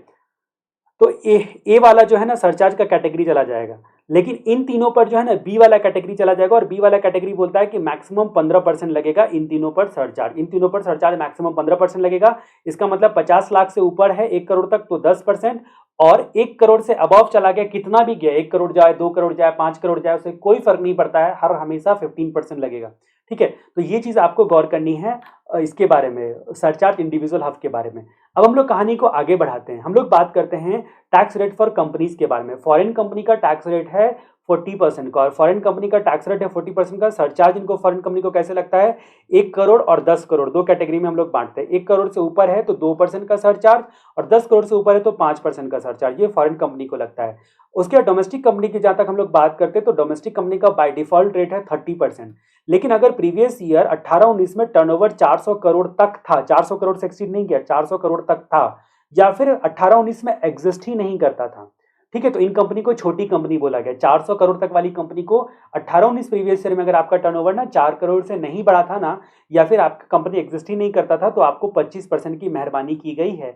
Speaker 1: तो ए वाला जो है ना सरचार्ज का कैटेगरी चला जाएगा, लेकिन इन तीनों पर जो है ना बी वाला कैटेगरी चला जाएगा और बी वाला कैटेगरी बोलता है कि मैक्सिमम 15% लगेगा इन तीनों पर सरचार्ज मैक्सिमम 15% लगेगा। इसका मतलब 50 लाख से ऊपर है 1 करोड़ तक तो 10%, और 1 करोड़ से अबव चला गया, कितना भी गया, 1 करोड़ जाए, 2 करोड़ जाए, 5 करोड़ जाए, उससे कोई फर्क नहीं पड़ता है, हर हमेशा 15% लगेगा। ठीक है, तो ये चीज आपको गौर करनी है इसके बारे में, सरचार्ज इंडिविजुअल हफ के बारे में। अब हम लोग कहानी को आगे बढ़ाते हैं, हम लोग बात करते हैं टैक्स रेट फॉर कंपनीज के बारे में। फॉरेन कंपनी का टैक्स रेट है 40% का, और फॉरेन कंपनी का टैक्स रेट है 40% का। सरचार्ज इनको फॉरेन कंपनी को कैसे लगता है, 1 करोड़ और 10 करोड़, 2 कैटेगरी में हम लोग बांटते हैं। 1 करोड़ से ऊपर है तो 2% का सरचार्ज और 10 करोड़ से ऊपर है तो 5% का सरचार्ज, ये फॉरेन कंपनी को लगता है। उसके डोमेस्टिक कंपनी की जहां तक हम लोग बात करते हैं तो डोमेस्टिक कंपनी का बाय डिफॉल्ट रेट है 30%। लेकिन अगर प्रीवियस ईयर 18-19 में टर्नओवर 400 करोड़ तक था, 400 करोड़ से एक्सीड नहीं किया, 400 करोड़ तक था, या फिर 18-19 में एग्जिस्ट ही नहीं करता था, ठीक है, तो इन कंपनी को छोटी कंपनी बोला गया। 400 करोड़ तक वाली कंपनी को 18-19 प्रीवियस ईयर में अगर आपका टर्नओवर ना 4 करोड़ से नहीं बढ़ा था ना, या फिर आपका कंपनी एग्जिस्ट ही नहीं करता था, तो आपको 25% की मेहरबानी की गई है।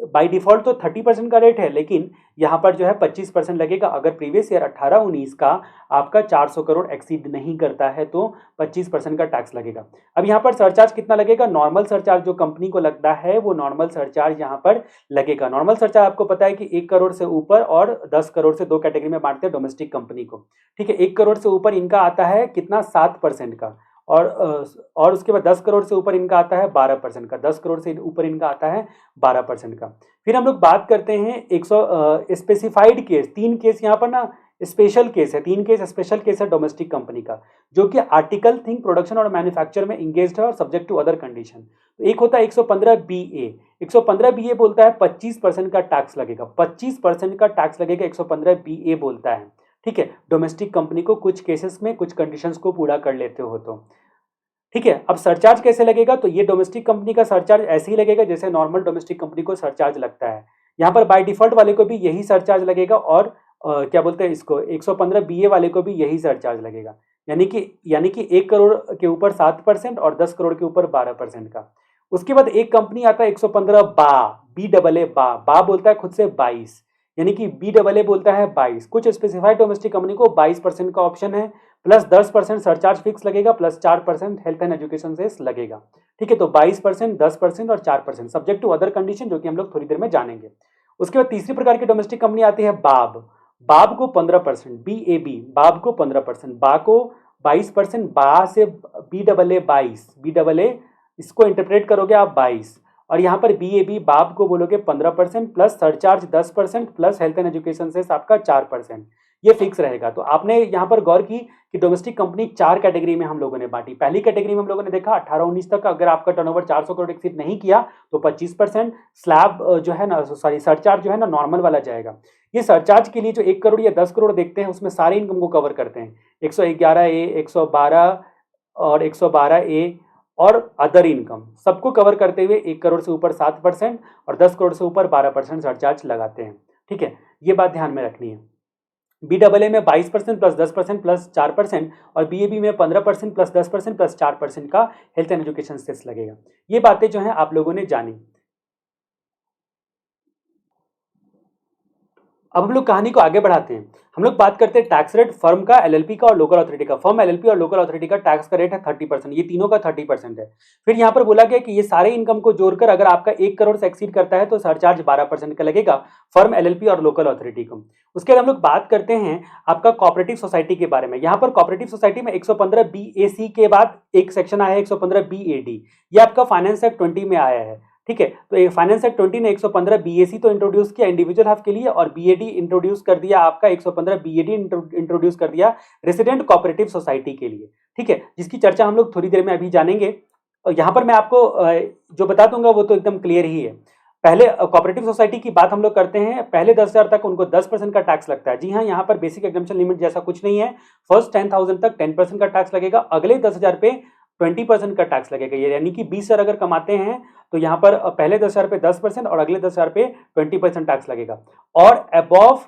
Speaker 1: बाय डिफॉल्ट तो 30% का रेट है, लेकिन यहाँ पर जो है 25% लगेगा। अगर प्रीवियस ईयर 18-19 का आपका 400 करोड़ एक्सीड नहीं करता है तो 25% का टैक्स लगेगा। अब यहाँ पर सरचार्ज कितना लगेगा? नॉर्मल सरचार्ज जो कंपनी को लगता है वो नॉर्मल सरचार्ज यहाँ पर लगेगा। नॉर्मल सरचार्ज आपको पता है कि 1 करोड़ से ऊपर और 10 करोड़ से 2 कैटेगरी में बांटते हैं डोमेस्टिक कंपनी को। ठीक है, 1 करोड़ से ऊपर इनका आता है कितना? 7% का। और उसके बाद 10 करोड़ से ऊपर इनका आता है 12% का, 10 करोड़ से ऊपर इनका आता है 12% का। फिर हम लोग बात करते हैं 100 स्पेसिफाइड केस, 3 केस यहाँ पर ना स्पेशल केस है, 3 केस स्पेशल केस है डोमेस्टिक कंपनी का, जो कि आर्टिकल थिंक प्रोडक्शन और मैन्युफैक्चर में इंगेज्ड है और सब्जेक्ट टू अदर कंडीशन। तो एक होता है 115 BA। 115 BA बोलता है 25% का टैक्स लगेगा, 25% का टैक्स लगेगा, 115 BA बोलता है। ठीक है, डोमेस्टिक कंपनी को कुछ केसेस में कुछ कंडीशंस को पूरा कर लेते हो तो। ठीक है, अब सरचार्ज कैसे लगेगा? तो ये डोमेस्टिक कंपनी का सरचार्ज ऐसे ही लगेगा जैसे नॉर्मल डोमेस्टिक कंपनी को सरचार्ज लगता है। यहाँ पर बाय डिफॉल्ट वाले को भी यही सरचार्ज लगेगा और क्या बोलते हैं इसको, 115 BA वाले को भी यही सरचार्ज लगेगा। यानी कि 1 करोड़ के ऊपर 7% और 10 करोड़ के ऊपर 12% का। उसके बाद एक कंपनी आता है 115 BAA, बा बोलता है खुद से 22, यानी कि BAA बोलता है 22। कुछ स्पेसिफाइड डोमेस्टिक कंपनी को 22% का ऑप्शन है, प्लस 10% सरचार्ज फिक्स लगेगा, plus 4% health and education cess लगेगा। ठीक है, तो 22%, 10% और 4% सब्जेक्ट टू अदर कंडीशन, जो कि हम लोग थोड़ी देर में जानेंगे। उसके बाद तीसरी प्रकार की डोमेस्टिक कंपनी आती है बाब। बाब को 15%, BAB, बाब को 15%, बा को 22%, बा से BAA 22, BAA इसको इंटरप्रेट करोगे आप 22, और यहाँ पर BAB बाब को बोलोगे 15% plus surcharge 10% plus health and education से आपका 4%, ये फिक्स रहेगा। तो आपने यहाँ पर गौर की कि डोमेस्टिक कंपनी 4 कैटेगरी में हम लोगों ने बांटी। पहली कैटेगरी में हम लोगों ने देखा 18-19 तक अगर आपका टर्नओवर 400 करोड़ एक्सीड नहीं किया तो 25% स्लैब जो है ना, सॉरी सरचार्ज जो है ना नॉर्मल वाला जाएगा। ये सरचार्ज के लिए जो 1 करोड़ या 10 करोड़ देखते हैं उसमें सारे इनकम को कवर करते हैं, 111A, 112 और 112A और अदर इनकम सबको कवर करते हुए 1 करोड़ से ऊपर 7% और 10 करोड़ से ऊपर 12% सरचार्ज लगाते हैं। ठीक है, ये बात ध्यान में रखनी है। BAA में 22% प्लस 10% प्लस 4% और BAB में 15% प्लस 10% प्लस 4% का हेल्थ एंड एजुकेशन सेस लगेगा। ये बातें जो हैं आप लोगों ने जानी। अब हम लोग कहानी को आगे बढ़ाते हैं। हम लोग बात करते हैं टैक्स रेट फर्म का, LLP का और लोकल अथॉरिटी का। फर्म, LLP और लोकल अथॉरिटी का टैक्स का रेट है 30%, ये तीनों का 30% है। फिर यहाँ पर बोला गया कि ये सारे इनकम को जोड़कर अगर आपका 1 करोड़ से एक्सीड करता है तो सरचार्ज 12% का लगेगा फर्म, LLP और लोकल अथॉरिटी को। उसके बाद हम लोग बात करते हैं आपका कोऑपरेटिव सोसाइटी के बारे में। यहाँ पर कोऑपरेटिव सोसाइटी में 115 BAC के बाद एक सेक्शन आया है 115 BAD, ये आपका फाइनेंस एक्ट 20 में आया है। ठीक है, तो फाइनेंस एक्ट 20 ने 115 BAC तो इंट्रोड्यूस किया इंडिविजुअल हफ के लिए, और BAD इंट्रोड्यूस कर दिया आपका 115 BAD इंट्रोड्यूस कर दिया रेसिडेंट कोऑपरेटिव सोसाइटी के लिए। ठीक है, जिसकी चर्चा हम लोग थोड़ी देर में अभी जानेंगे। और यहाँ पर मैं आपको जो बता दूंगा वो तो एकदम क्लियर ही है। पहले कोऑपरेटिव सोसाइटी की बात हम लोग करते हैं। पहले 10,000 तक उनको 10% का टैक्स लगता है। जी हाँ, यहाँ पर बेसिक एग्जम्पशन लिमिट जैसा कुछ नहीं है। फर्स्ट 10,000 तक 10% का टैक्स लगेगा, अगले 10,000 पे 20% का टैक्स लगेगा। ये यानी कि 20,000 अगर कमाते हैं तो यहाँ पर पहले 10,000 पे 10% और अगले 10,000 पे 20% टैक्स लगेगा। और अबव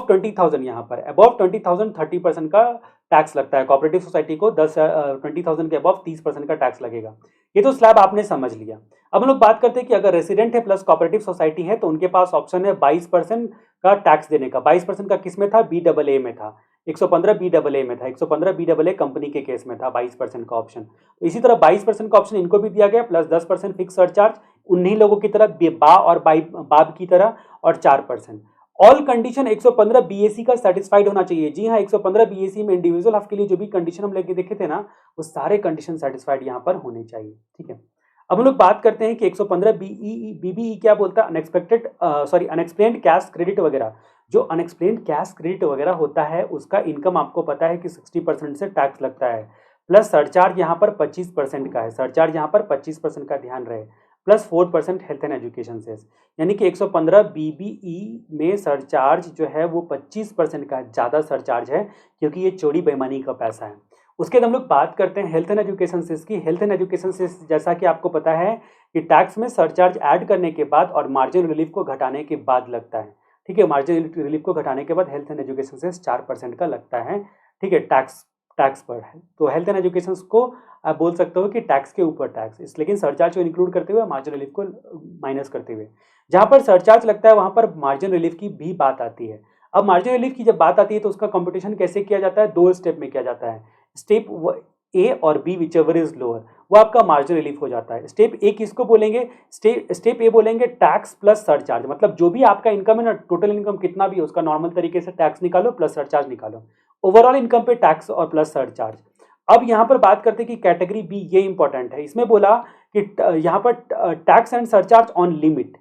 Speaker 1: 20,000, यहाँ पर अबव 20,000 30% का टैक्स लगता है। कोऑपरेटिव सोसाइटी को 20,000 के अबव 30% का टैक्स लगेगा। ये तो स्लैब आपने समझ लिया। अब हम लोग बात करते हैं कि अगर रेसिडेंट है प्लस कोऑपरेटिव सोसाइटी है तो उनके पास ऑप्शन है 22% का टैक्स देने का। 22% का किस में था? BAA में था। 115 BAA में था, 115 BAA कंपनी के केस में था 22% का ऑप्शन। तो इसी तरह 22% का ऑप्शन इनको भी दिया गया, प्लस 10% फिक्स सरचार्ज उन्हीं लोगों की तरह, बा और बाब की तरह, और 4%। ऑल कंडीशन 115 BAC का सेटिस्फाइड होना चाहिए। जी हाँ, 115 BAC में इंडिविजुअल हफ के लिए जो भी कंडीशन हम लेके देखे थे ना, वो सारे कंडीशन सेटिस्फाइड यहाँ पर होने चाहिए। ठीक है, अब हम लोग बात करते हैं कि 115 BBE क्या बोलता है? अनएक्सप्लेन्ड कैश क्रेडिट वगैरह। जो अनएक्सप्लेन्ड कैश क्रेडिट वगैरह होता है उसका इनकम आपको पता है कि 60% से टैक्स लगता है, प्लस सरचार्ज यहाँ पर 25% का है। सरचार्ज यहाँ पर 25% का ध्यान रहे, plus 4% health and education cess. यानी कि 115 BBE में सरचार्ज जो है वो 25% का ज़्यादा सरचार्ज है, क्योंकि ये चोरी बेईमानी का पैसा है। उसके बाद हम लोग बात करते हैं हेल्थ एंड एजुकेशन सेस की। हेल्थ एंड एजुकेशन सेस जैसा कि आपको पता है कि टैक्स में सरचार्ज ऐड करने के बाद और मार्जिन रिलीफ को घटाने के बाद लगता है। ठीक है, मार्जिन रिलीफ को घटाने के बाद हेल्थ एंड एजुकेशन सेस 4% का लगता है। ठीक है, टैक्स टैक्स पर है, तो हेल्थ एंड एजुकेशन को आप बोल सकते हो कि टैक्स के ऊपर टैक्स, इस लेकिन सरचार्ज को इंक्लूड करते हुए, मार्जिन रिलीफ को माइनस करते हुए। जहाँ पर सरचार्ज लगता है वहाँ पर मार्जिन रिलीफ की भी बात आती है। अब मार्जिन रिलीफ की जब बात आती है तो उसका कंपटीशन कैसे किया जाता है, 2 स्टेप में किया जाता है। स्टेप ए और B whichever is lower, वो आपका मार्जिन रिलीफ हो जाता है। स्टेप ए किसको बोलेंगे, स्टेप ए बोलेंगे टैक्स प्लस सरचार्ज, मतलब जो भी आपका इनकम है ना, टोटल इनकम कितना भी है उसका नॉर्मल तरीके से टैक्स निकालो प्लस सरचार्ज निकालो, ओवरऑल इनकम पे टैक्स और प्लस सरचार्ज। अब यहाँ पर बात करते हैं कि कैटेगरी बी, ये इंपॉर्टेंट है, इसमें बोला कि यहाँ पर tax and surcharge on limit,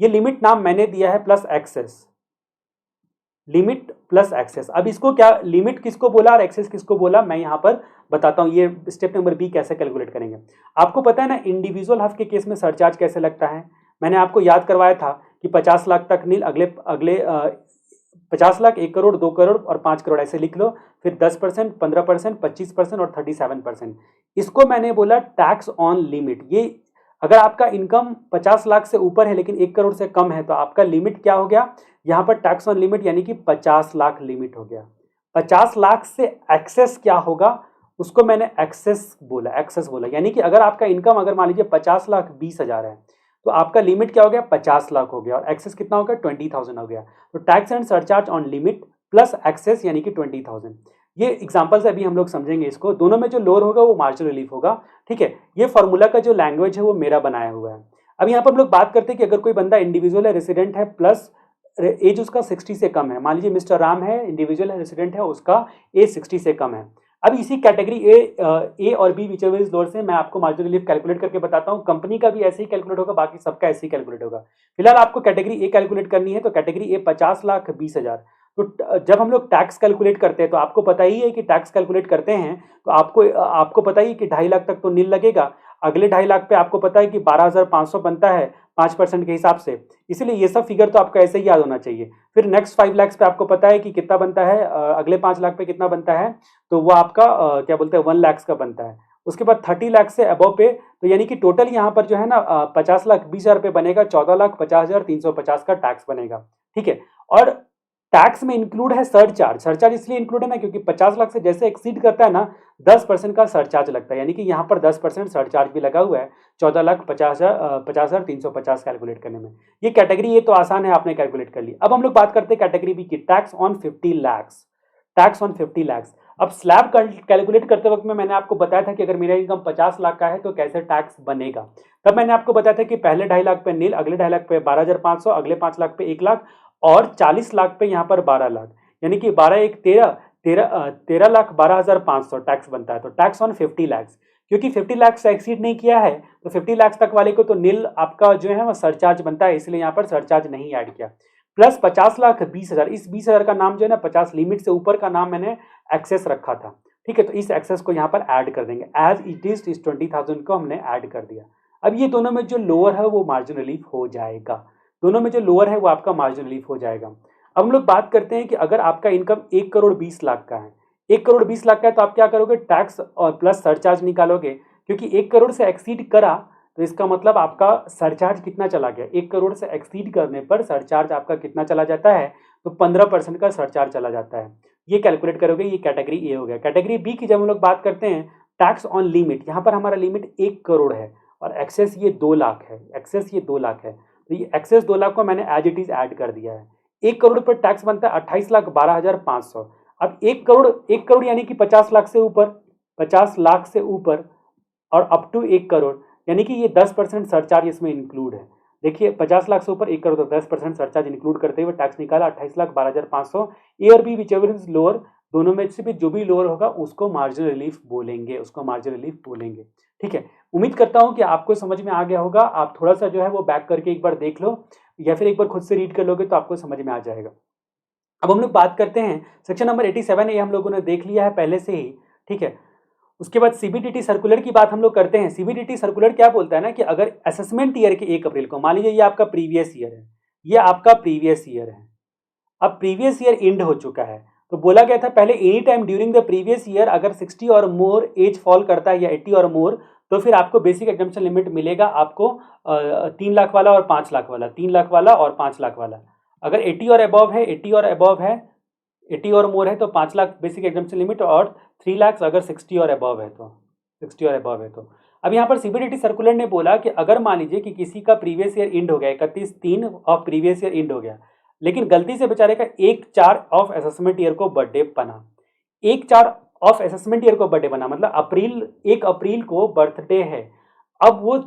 Speaker 1: ये लिमिट नाम मैंने दिया है plus excess, limit plus excess. अब इसको क्या, लिमिट किसको बोला और एक्सेस किसको बोला, मैं यहाँ पर बताता हूँ। ये स्टेप नंबर बी कैसे कैलकुलेट करेंगे। आपको पता है ना इंडिविजुअल हफ के केस में सरचार्ज कैसे लगता है, मैंने आपको याद करवाया था कि 50 लाख तक नील, अगले अगले 50 लाख, 1 करोड़, 2 करोड़ और 5 करोड़ ऐसे लिख लो, फिर 10%, 15%, 25% और 37%। इसको मैंने बोला टैक्स ऑन लिमिट। ये अगर आपका इनकम 50 लाख से ऊपर है लेकिन 1 करोड़ से कम है तो आपका लिमिट क्या हो गया, यहाँ पर टैक्स ऑन लिमिट यानी कि 50 लाख लिमिट हो गया। 50 लाख से एक्सेस क्या होगा, उसको मैंने एक्सेस बोला, यानी कि अगर आपका इनकम अगर मान लीजिए 50 लाख 20,000 है तो आपका लिमिट क्या हो गया, 50 लाख हो गया और एक्सेस कितना हो गया, 20,000 हो गया। तो tax and surcharge on limit plus excess यानी कि 20,000। ये एग्जांपल से अभी हम लोग समझेंगे इसको। दोनों में जो लोअर होगा वो मार्जिनल रिलीफ होगा, ठीक है। ये फॉर्मूला का जो लैंग्वेज है वो मेरा बनाया हुआ है। अब यहाँ पर हम लोग बात करते हैं कि अगर कोई बंदा इंडिविजुअल है, रेसिडेंट है, प्लस एज उसका 60 से कम है, मान लीजिए मिस्टर राम है, इंडिविजुअल है, रेसिडेंट है, उसका एज 60 से कम है। अब इसी कैटेगरी ए और बी विचेवर इज लोअर से मैं आपको मार्जिन रिलीफ कैलकुलेट करके बताता हूँ। कंपनी का भी ऐसे ही कैलकुलेट होगा, बाकी सबका ऐसे ही कैलकुलेट होगा। फिलहाल आपको कैटेगरी ए कैलकुलेट करनी है, तो कैटेगरी ए 50 लाख 20,000। तो जब हम लोग टैक्स कैलकुलेट करते हैं तो आपको पता ही है कि टैक्स कैलकुलेट करते हैं तो आपको पता ही कि 2.5 लाख तक तो नील लगेगा, अगले 2.5 लाख पे आपको पता है कि 12,500 बनता है 5% के हिसाब से, इसलिए ये सब फिगर तो आपको ऐसे ही याद होना चाहिए। फिर नेक्स्ट 5 लाख पे आपको पता है कि कितना बनता है, अगले 5 लाख पे कितना बनता है, तो वो आपका क्या बोलते हैं 1 लाख का बनता है। उसके बाद 30 लाख से अबव पे, तो यानी कि टोटल यहाँ पर जो है ना 50 लाख 20,000 पे बनेगा 14,50,350 का टैक्स बनेगा, ठीक है। और टैक्स में इंक्लूड है सरचार्ज, सरचार्ज इसलिए इंक्लूड है ना क्योंकि 50 लाख से जैसे एक्सीड करता है ना 10% का सरचार्ज लगता है, यानी कि यहाँ पर 10% सरचार्ज भी लगा हुआ है 14,50,350 कैलकुलेट करने में। ये कैटेगरी ये तो आसान है, आपने कैलकुलेट कर ली। अब हम लोग बात करते हैं कैटेगरी बी की, tax on 50 lakhs, tax on 50 lakhs. अब स्लैब कैलकुलेट करते वक्त में मैंने आपको बताया था कि अगर मेरा इनकम 50 लाख का है तो कैसे टैक्स बनेगा। तब मैंने आपको बताया था कि पहले 2.5 लाख पे नील, अगले 2.5 लाख पे 12,500, अगले 5 लाख पे 1 लाख और 40 लाख पे यहाँ पर 12 लाख, यानी कि 12 एक 13,12,500 टैक्स बनता है। तो टैक्स ऑन 50 लैक्स, क्योंकि 50 लाख से एक्सीड नहीं किया है तो 50 लाख तक वाले को तो नील आपका जो है वो सरचार्ज बनता है, इसलिए यहाँ पर सरचार्ज नहीं ऐड किया। प्लस 50 लाख 20,000, इस 20,000 का नाम जो है ना 50 लिमिट से ऊपर का नाम मैंने एक्सेस रखा था, ठीक है। तो इस एक्सेस को यहाँ पर ऐड कर देंगे, एज इट इज इस 20,000 को हमने ऐड कर दिया। अब ये दोनों में जो लोअर है वो मार्जिन रिलीफ हो जाएगा, दोनों में जो लोअर है वो आपका मार्जिन रिलीफ हो जाएगा। अब हम लोग बात करते हैं कि अगर आपका इनकम 1 करोड़ 20 लाख का है, 1 करोड़ 20 लाख का है तो आप क्या करोगे, टैक्स और प्लस सरचार्ज निकालोगे, क्योंकि 1 करोड़ से एक्सीड करा तो इसका मतलब आपका सरचार्ज कितना चला गया, 1 करोड़ से एक्सीड करने पर सरचार्ज आपका कितना चला जाता है, तो 15% का सरचार्ज चला जाता है। ये कैलकुलेट करोगे, ये कैटेगरी ए हो गया। कैटेगरी बी की जब हम लोग बात करते हैं, टैक्स ऑन लिमिट, यहाँ पर हमारा लिमिट 1 करोड़ है और एक्सेस ये 2 लाख है, एक्सेस ये 2 लाख है, तो ये एक्सेस 2 लाख को मैंने एज इट इज ऐड कर दिया है। 1 करोड़ पर टैक्स बनता है 28,12,500। अब 1 करोड़ यानी कि 50 लाख से ऊपर, 50 लाख से ऊपर और अप टू 1 करोड़, यानी कि ये 10% सरचार्ज इसमें इंक्लूड है। देखिए 50 लाख से ऊपर 1 करोड़ तो 10% सरचार्ज इंक्लूड करते हुए टैक्स निकाला 28,12,500। ए और बी विचएवर इज लोअर, दोनों में से भी जो भी लोअर होगा उसको मार्जिनल रिलीफ बोलेंगे, उसको मार्जिनल रिलीफ बोलेंगे, ठीक है। उम्मीद करता हूं कि आपको समझ में आ गया होगा। आप थोड़ा सा जो है वो बैक करके एक बार देख लो या फिर एक बार खुद से रीड कर लोगे तो आपको समझ में आ जाएगा। अब हम लोग बात करते हैं सेक्शन नंबर 87 ए, हम लोगों ने देख लिया है पहले से ही, ठीक है। उसके बाद सीबीडीटी सर्कुलर की बात हम लोग करते हैं। सीबीडीटी सर्कुलर क्या बोलता है ना कि अगर असेसमेंट ईयर के 1 अप्रैल को, मान लीजिए ये आपका प्रीवियस ईयर है, ये आपका प्रीवियस ईयर है, अब प्रीवियस ईयर एंड हो चुका है, तो बोला गया था पहले any time during the previous year अगर 60 और मोर एज फॉल करता है या 80 और मोर, तो फिर आपको बेसिक एग्जम्पशन लिमिट मिलेगा आपको 3 लाख वाला और 5 लाख वाला, 3 लाख वाला और 5 लाख वाला। अगर 80 और अबव है, 80 और अबव है, 80 और मोर है तो 5 लाख बेसिक एग्जाम्पशन लिमिट, और 3 लाख अगर 60 और अबव है तो, 60 और अबव है तो। अब यहाँ पर सीबीडीटी सर्कुलर ने बोला कि अगर मान लीजिए कि किसी का प्रीवियस ईयर इंड हो गया, 31/3 ऑफ प्रीवियस ईयर इंड हो गया, लेकिन गलती से बेचारे का 1/4 ऑफ असेसमेंट ईयर को बर्थडे बना, 1/4 ऑफ असेसमेंट ईयर को बर्थडे बना, मतलब 1 अप्रैल को बर्थडे है। अब वो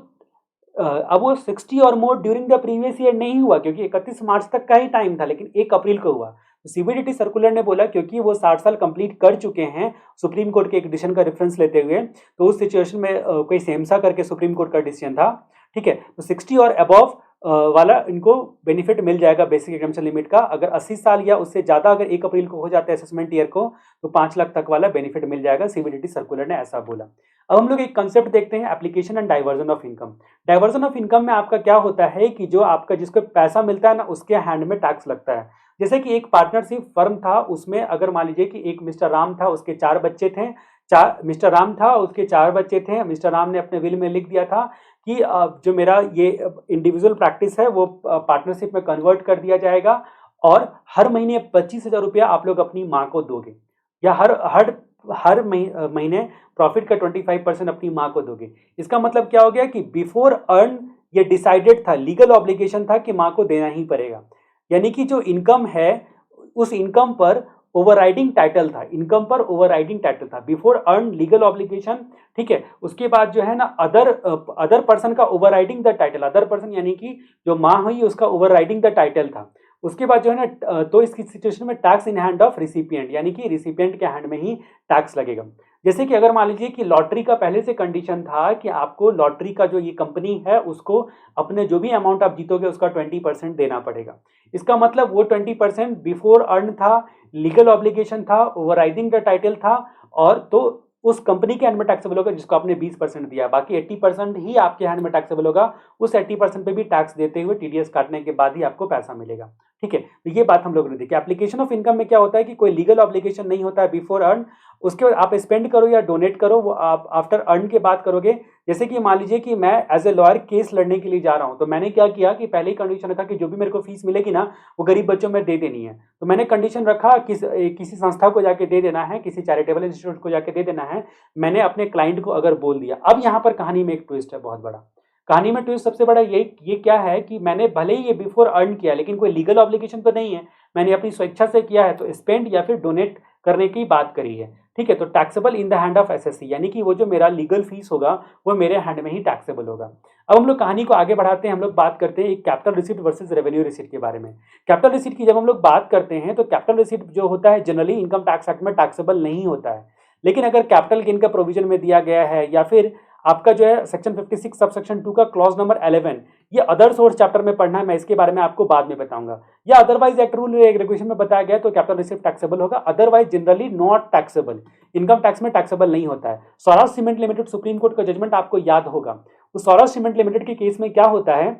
Speaker 1: अब वो 60 और मोर ड्यूरिंग द प्रीवियस ईयर नहीं हुआ, क्योंकि 31 मार्च तक का ही टाइम था, लेकिन 1 अप्रैल को हुआ। तो सीबीडीटी सर्कुलर ने बोला क्योंकि वो 60 साल कंप्लीट कर चुके हैं, सुप्रीम कोर्ट के एक डिसीजन का रेफरेंस लेते हुए, तो उस सिचुएशन में कोई सेमसा करके सुप्रीम कोर्ट का डिसीजन था, ठीक है। तो 60 और अबव वाला इनको बेनिफिट मिल जाएगा बेसिक एग्जाम्पशन लिमिट का। अगर 80 साल या उससे ज़्यादा अगर 1 अप्रैल को हो जाता है असेसमेंट ईयर को, तो 5 लाख तक वाला बेनिफिट मिल जाएगा। सीबीडीटी सर्कुलर ने ऐसा बोला। अब हम लोग एक कंसेप्ट देखते हैं, application and diversion of income. Diversion of income में आपका क्या होता है कि जो आपका जिसको पैसा मिलता है ना, उसके हैंड में टैक्स लगता है। जैसे कि एक पार्टनरशिप फर्म था, उसमें अगर मान लीजिए कि एक मिस्टर राम था, उसके 4 बच्चे थे, मिस्टर राम था, उसके 4 बच्चे थे। मिस्टर राम ने अपने विल में लिख दिया था कि जो मेरा ये इंडिविजुअल प्रैक्टिस है वो पार्टनरशिप में कन्वर्ट कर दिया जाएगा, और हर महीने 25,000 रुपया आप लोग अपनी माँ को दोगे, या हर हर हर महीने प्रॉफिट का 25% अपनी माँ को दोगे। इसका मतलब क्या हो गया कि बिफोर अर्न ये डिसाइडेड था, लीगल ऑब्लिगेशन था कि माँ को देना ही पड़ेगा। यानी कि जो इनकम है उस इनकम पर ओवरराइडिंग टाइटल था, इनकम पर ओवरराइडिंग टाइटल था, बिफोर अर्न लीगल ऑब्लिगेशन, ठीक है। उसके बाद जो है ना अदर पर्सन का overriding the title, other person यानी कि जो माँ हुई उसका ओवरराइडिंग द टाइटल था। उसके बाद जो है ना तो इसकी सिचुएशन में tax in hand of recipient, यानी कि रिसिपिएंट के हैंड में ही टैक्स लगेगा। जैसे कि अगर मान लीजिए कि लॉटरी का पहले से कंडीशन था कि आपको लॉटरी का जो ये कंपनी है उसको अपने जो भी अमाउंट आप जीतोगे उसका 20% देना पड़ेगा। इसका मतलब वो 20% बिफोर अर्न था, लीगल ऑब्लिगेशन था, ओवरराइडिंग द टाइटल था, और तो उस कंपनी के हैंड में टैक्सेबल होगा जिसको आपने 20% दिया, बाकी 80% ही आपके हैंड में टैक्सेबल होगा। उस 80% पे भी टैक्स देते हुए टीडीएस काटने के बाद ही आपको पैसा मिलेगा, ठीक है। तो ये बात हम लोगों ने देखी। एप्लीकेशन ऑफ इनकम में क्या होता है कि कोई लीगल ऑब्लिगेशन नहीं होता है बिफोर अर्न, उसके बाद आप स्पेंड करो या डोनेट करो वो आप आफ्टर अर्न के बाद करोगे। जैसे कि मान लीजिए कि मैं एज ए लॉयर केस लड़ने के लिए जा रहा हूं, तो मैंने क्या किया कि पहले ही कंडीशन रखा कि जो भी मेरे को फीस मिलेगी ना वो गरीब बच्चों में दे देनी है। तो मैंने कंडीशन रखा किसी संस्था को जाके दे देना है, किसी चैरिटेबल इंस्टीट्यूट को जाके दे देना है। मैंने अपने क्लाइंट को अगर बोल दिया। अब यहाँ पर कहानी में एक ट्विस्ट है बहुत बड़ा। कहानी में ट्विस्ट सबसे बड़ा ये क्या है कि मैंने भले ही ये बिफोर अर्न किया, लेकिन कोई लीगल ऑब्लिगेशन तो नहीं है, मैंने अपनी स्वेच्छा से किया है, तो स्पेंड या फिर डोनेट करने की बात करी है, ठीक है। तो taxable in the hand of SSC, यानी कि वो जो मेरा लीगल फीस होगा वो मेरे हैंड में ही टैक्सेबल होगा। अब हम लोग कहानी को आगे बढ़ाते हैं, हम लोग बात करते हैं capital receipt versus revenue receipt के बारे में। कैपिटल रिसीट की जब हम लोग बात करते हैं तो कैपिटल रिसीट जो होता है जनरली इनकम टैक्स एक्ट में टैक्सेबल नहीं होता है, लेकिन अगर कैपिटल गेन का प्रोविजन में दिया गया है या फिर आपका जो है सेक्शन 56 सब सेक्शन 2 का क्लॉज नंबर 11, ये अदर सोर्स चैप्टर में पढ़ना है, मैं इसके बारे में आपको बाद में बताऊंगा, या अदरवाइज एक्ट रूल रेगुलेशन में बताया गया तो कैपिटल रिसीट टैक्सेबल होगा, otherwise generally not taxable, income tax में टैक्सेबल नहीं होता है। Swaraj cement limited supreme court का जजमेंट आपको याद होगा। उस स्वराज सीमेंट लिमिटेड के केस में क्या होता है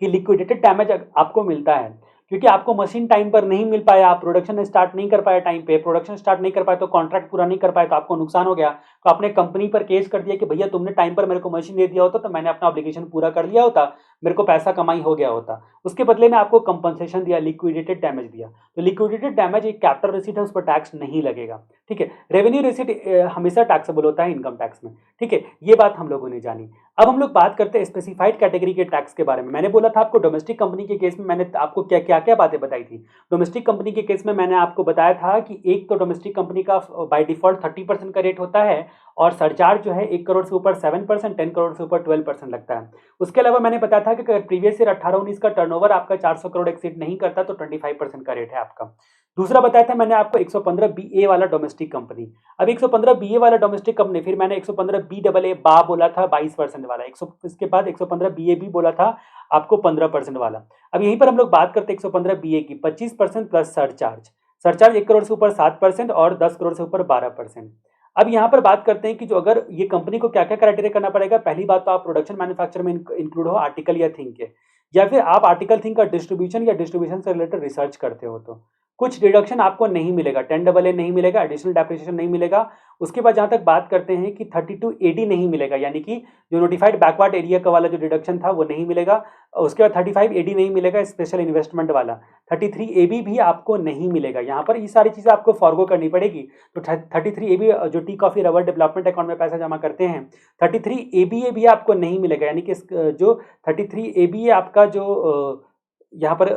Speaker 1: कि लिक्विडेटेड डैमेज आपको मिलता है क्योंकि आपको मशीन टाइम पर नहीं मिल पाया, आप प्रोडक्शन स्टार्ट नहीं कर पाए टाइम पे, प्रोडक्शन स्टार्ट नहीं कर पाए तो कॉन्ट्रैक्ट पूरा नहीं कर पाए तो आपको नुकसान हो गया। तो आपने कंपनी पर केस कर दिया कि भैया तुमने टाइम पर मेरे को मशीन दे दिया होता तो मैंने अपना ऑब्लिगेशन पूरा कर लिया होता, मेरे को पैसा कमाई हो गया होता। उसके बदले में आपको कंपनसेशन दिया, लिक्विडेटेड डैमेज दिया। तो लिक्विडेटेड डैमेज एक कैपिटल रिसीट है, उस पर टैक्स नहीं लगेगा, ठीक है। रेवेन्यू रिसीट हमेशा टैक्सेबल होता है इनकम टैक्स में, ठीक है। ये बात हम लोगों ने जानी। अब हम लोग बात करते हैं स्पेसिफाइड कैटेगरी के टैक्स के बारे में। मैंने बोला था आपको डोमेस्टिक कंपनी के केस में मैंने आपको क्या क्या क्या बातें बताई थी। डोमेस्टिक कंपनी के केस में मैंने आपको बताया था कि एक तो डोमेस्टिक कंपनी का बाय डिफॉल्ट 30% का रेट होता है और सरचार्ज जो है 1 करोड़ से ऊपर 7%, 10 करोड़ से ऊपर 12% लगता है। उसके अलावा मैंने बताया था कि अगर प्रीवियस ईयर 18-19 का टर्नओवर आपका 400 करोड़ एक्सीड नहीं करता तो 25% का रेट है आपका। दूसरा बताया था मैंने आपको 115 BA वाला डोमेस्टिक कंपनी। अब 115 BA वाला डोमेस्टिक कंपनी, फिर मैंने 115 BAA बा बोला था 22% वाला, इसके बाद 115 BAB बोला था आपको 15% वाला। अब यहीं पर हम लोग बात करते हैं 115 BA की 25% प्लस सरचार्ज। सरचार्ज 1 करोड़ से ऊपर 7% और 10 करोड़ से ऊपर 12%। अब यहाँ पर बात करते हैं कि जो अगर ये कंपनी को क्या क्या क्राइटेरिया करना पड़ेगा। पहली बात तो आप प्रोडक्शन मैन्युफैक्चर में इंक्लूड हो आर्टिकल या थिंग के, या फिर आप आर्टिकल थिंग का डिस्ट्रीब्यूशन या डिस्ट्रीब्यूशन से रिलेटेड रिसर्च करते हो। तो कुछ डिडक्शन आपको नहीं मिलेगा, 10AA नहीं मिलेगा, एडिशनल डेप्रिसिएशन नहीं मिलेगा। उसके बाद जहां तक बात करते हैं कि 32AD नहीं मिलेगा, यानी कि जो नोटिफाइड बैकवर्ड एरिया का वाला जो डिडक्शन था वो नहीं मिलेगा। उसके बाद 35AD नहीं मिलेगा, स्पेशल इन्वेस्टमेंट वाला। 33AB भी आपको नहीं मिलेगा। यहाँ पर ये सारी चीजें आपको फॉरगो करनी पड़ेगी। तो 33AB जो tea coffee rubber development account में पैसा जमा करते हैं, 33ABA भी आपको नहीं मिलेगा, यानी कि जो 33ABA आपका जो यहाँ पर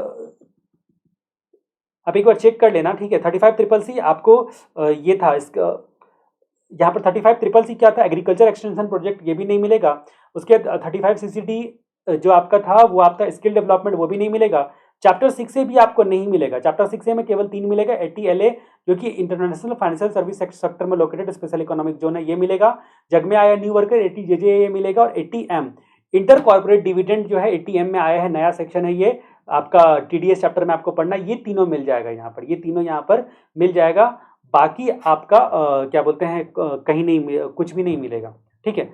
Speaker 1: आप एक बार चेक कर लेना, ठीक है। 35CCC आपको ये था इसका, यहाँ पर 35CCC क्या था, एग्रीकल्चर एक्सटेंशन प्रोजेक्ट, ये भी नहीं मिलेगा। उसके बाद 35CCD जो आपका था वो आपका स्किल डेवलपमेंट, वो भी नहीं मिलेगा। चैप्टर 6A भी आपको नहीं मिलेगा। चैप्टर 6A में केवल 3 मिलेगा, 80LA जो कि इंटरनेशनल फाइनेंशियल सर्विस सेक्टर में लोकेटेड स्पेशल इकोनॉमिक जोन है, ये मिलेगा। जग में आया न्यू वर्कर 80JJA मिलेगा, और 80M इंटर कॉर्पोरेट डिविडेंड जो है 80M में आया है, नया सेक्शन है ये आपका, TDS चैप्टर में आपको पढ़ना, ये तीनों मिल जाएगा यहाँ पर, ये तीनों यहाँ पर मिल जाएगा। बाकी आपका क्या बोलते हैं कहीं नहीं, कुछ भी नहीं मिलेगा, ठीक है।